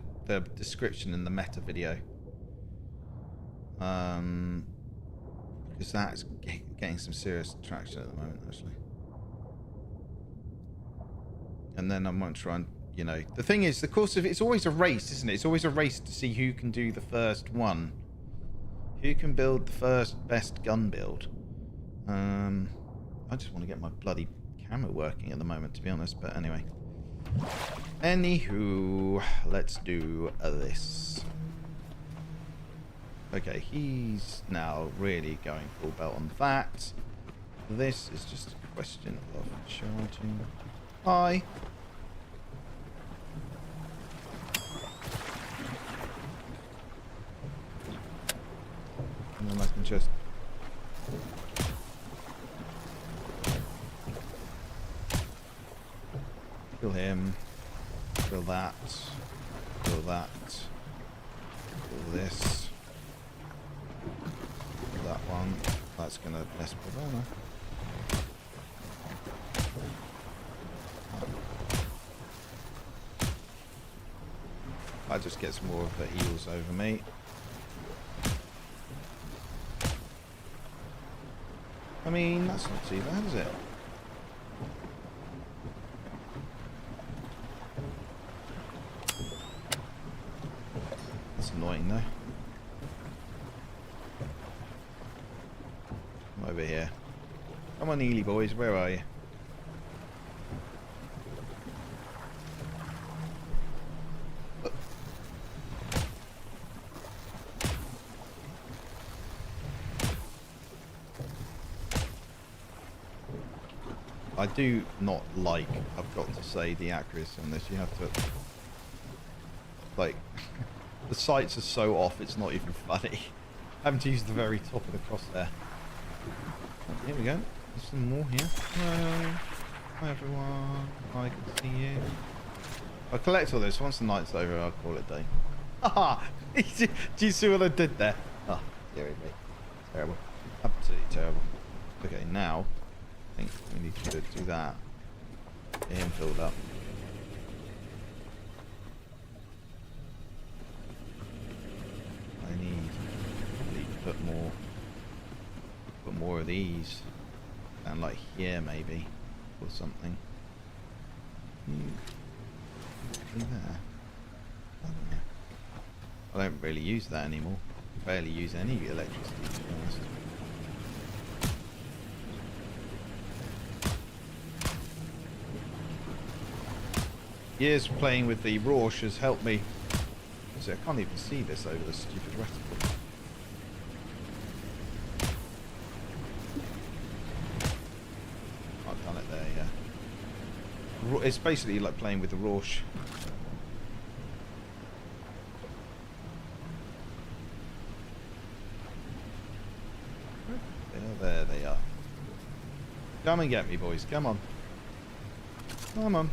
description in the meta video. Because that's getting some serious traction at the moment, actually. And then I might try and, you know... The thing is, the course of it's always a race, isn't it? It's always a race to see who can do the first one. Who can build the first best gun build. I just want to get my bloody camera working at the moment, to be honest. But anyway. Anywho, let's do this. Okay, he's now really going full belt on that. This is just a question of charging. Hi. And then I can just... kill him. Kill that. Kill that. Kill this. That one. That's gonna mess with Verona. That just gets more of the eels over me. I mean, that's not too bad, is it? That's annoying though. Over here. Come on, Ely boys, where are you? I do not like, I've got to say, the accuracy on this. You have to, like, the sights are so off, it's not even funny. Having to use the very top of the crosshair. Here we go. There's some more here. Hello. Hi everyone. I can see you. I'll collect all this. Once the night's over, I'll call it day. Haha! Do you see what I did there? Oh, dearie me. Terrible. Absolutely terrible. Okay, now, I think we need to do that. Get him filled up. I need to put more of these down, like here maybe, or something. There. Oh, yeah. I don't really use that anymore. Barely use any electricity, to be honest. Years playing with the Rorsch has helped me. See, I can't even see this over the stupid reticle. It's basically like playing with the Rorsch. There they are. Come and get me, boys. Come on. Come on.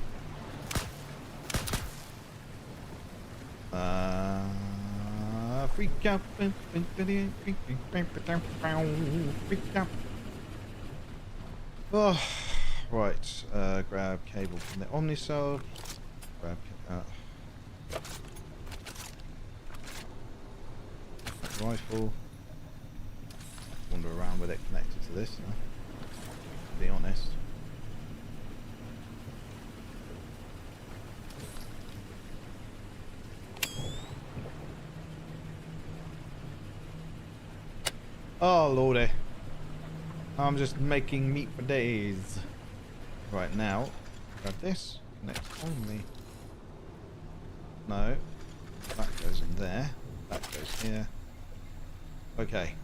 Freak out. Freak out. Oh, right. Grab cable from the Omnicell. Grab. Rifle. Wander around with it connected to this. To be honest. Oh lordy. I'm just making meat for days. Right now, grab this. Connect only. No. That goes in there. That goes here. Okay.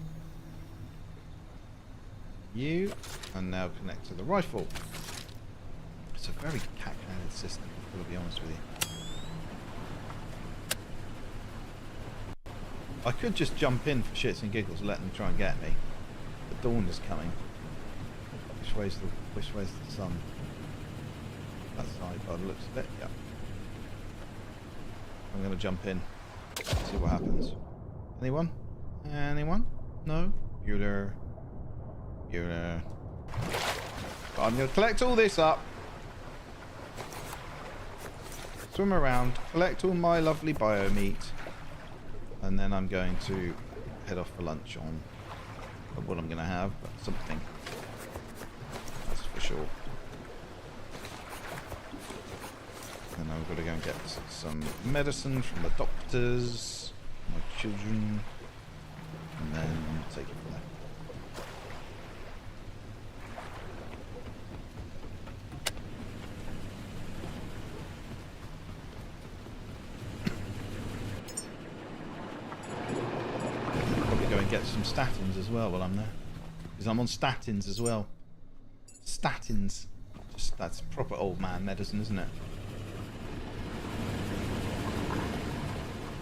You, and now connect to the rifle. It's a very calculated system, I've got to be honest with you. I could just jump in for shits and giggles and let them try and get me. The dawn is coming. Which way's the sun? That side by the looks of it, yeah. I'm gonna jump in. See what happens. Anyone? Anyone? No? Bueller. Bueller. I'm gonna collect all this up. Swim around, collect all my lovely bio meat. And then I'm going to head off for lunch on what I'm going to have, but something. That's for sure. And I've got to go and get some medicine from the doctors, my children, and then take it from there. Get some statins as well while I'm there, because I'm on statins as well. Statins, just that's proper old man medicine, isn't it?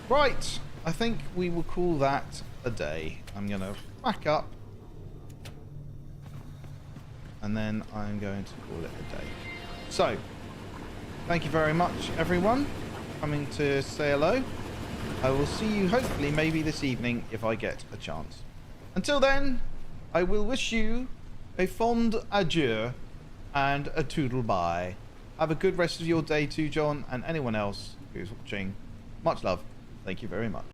Right, I think we will call that a day. I'm gonna back up, and then I'm going to call it a day. So, thank you very much, everyone, coming to say hello. I will see you hopefully maybe this evening if I get a chance. Until then, I will wish you a fond adieu and a toodle bye. Have a good rest of your day too, John, and anyone else who's watching. Much love. Thank you very much.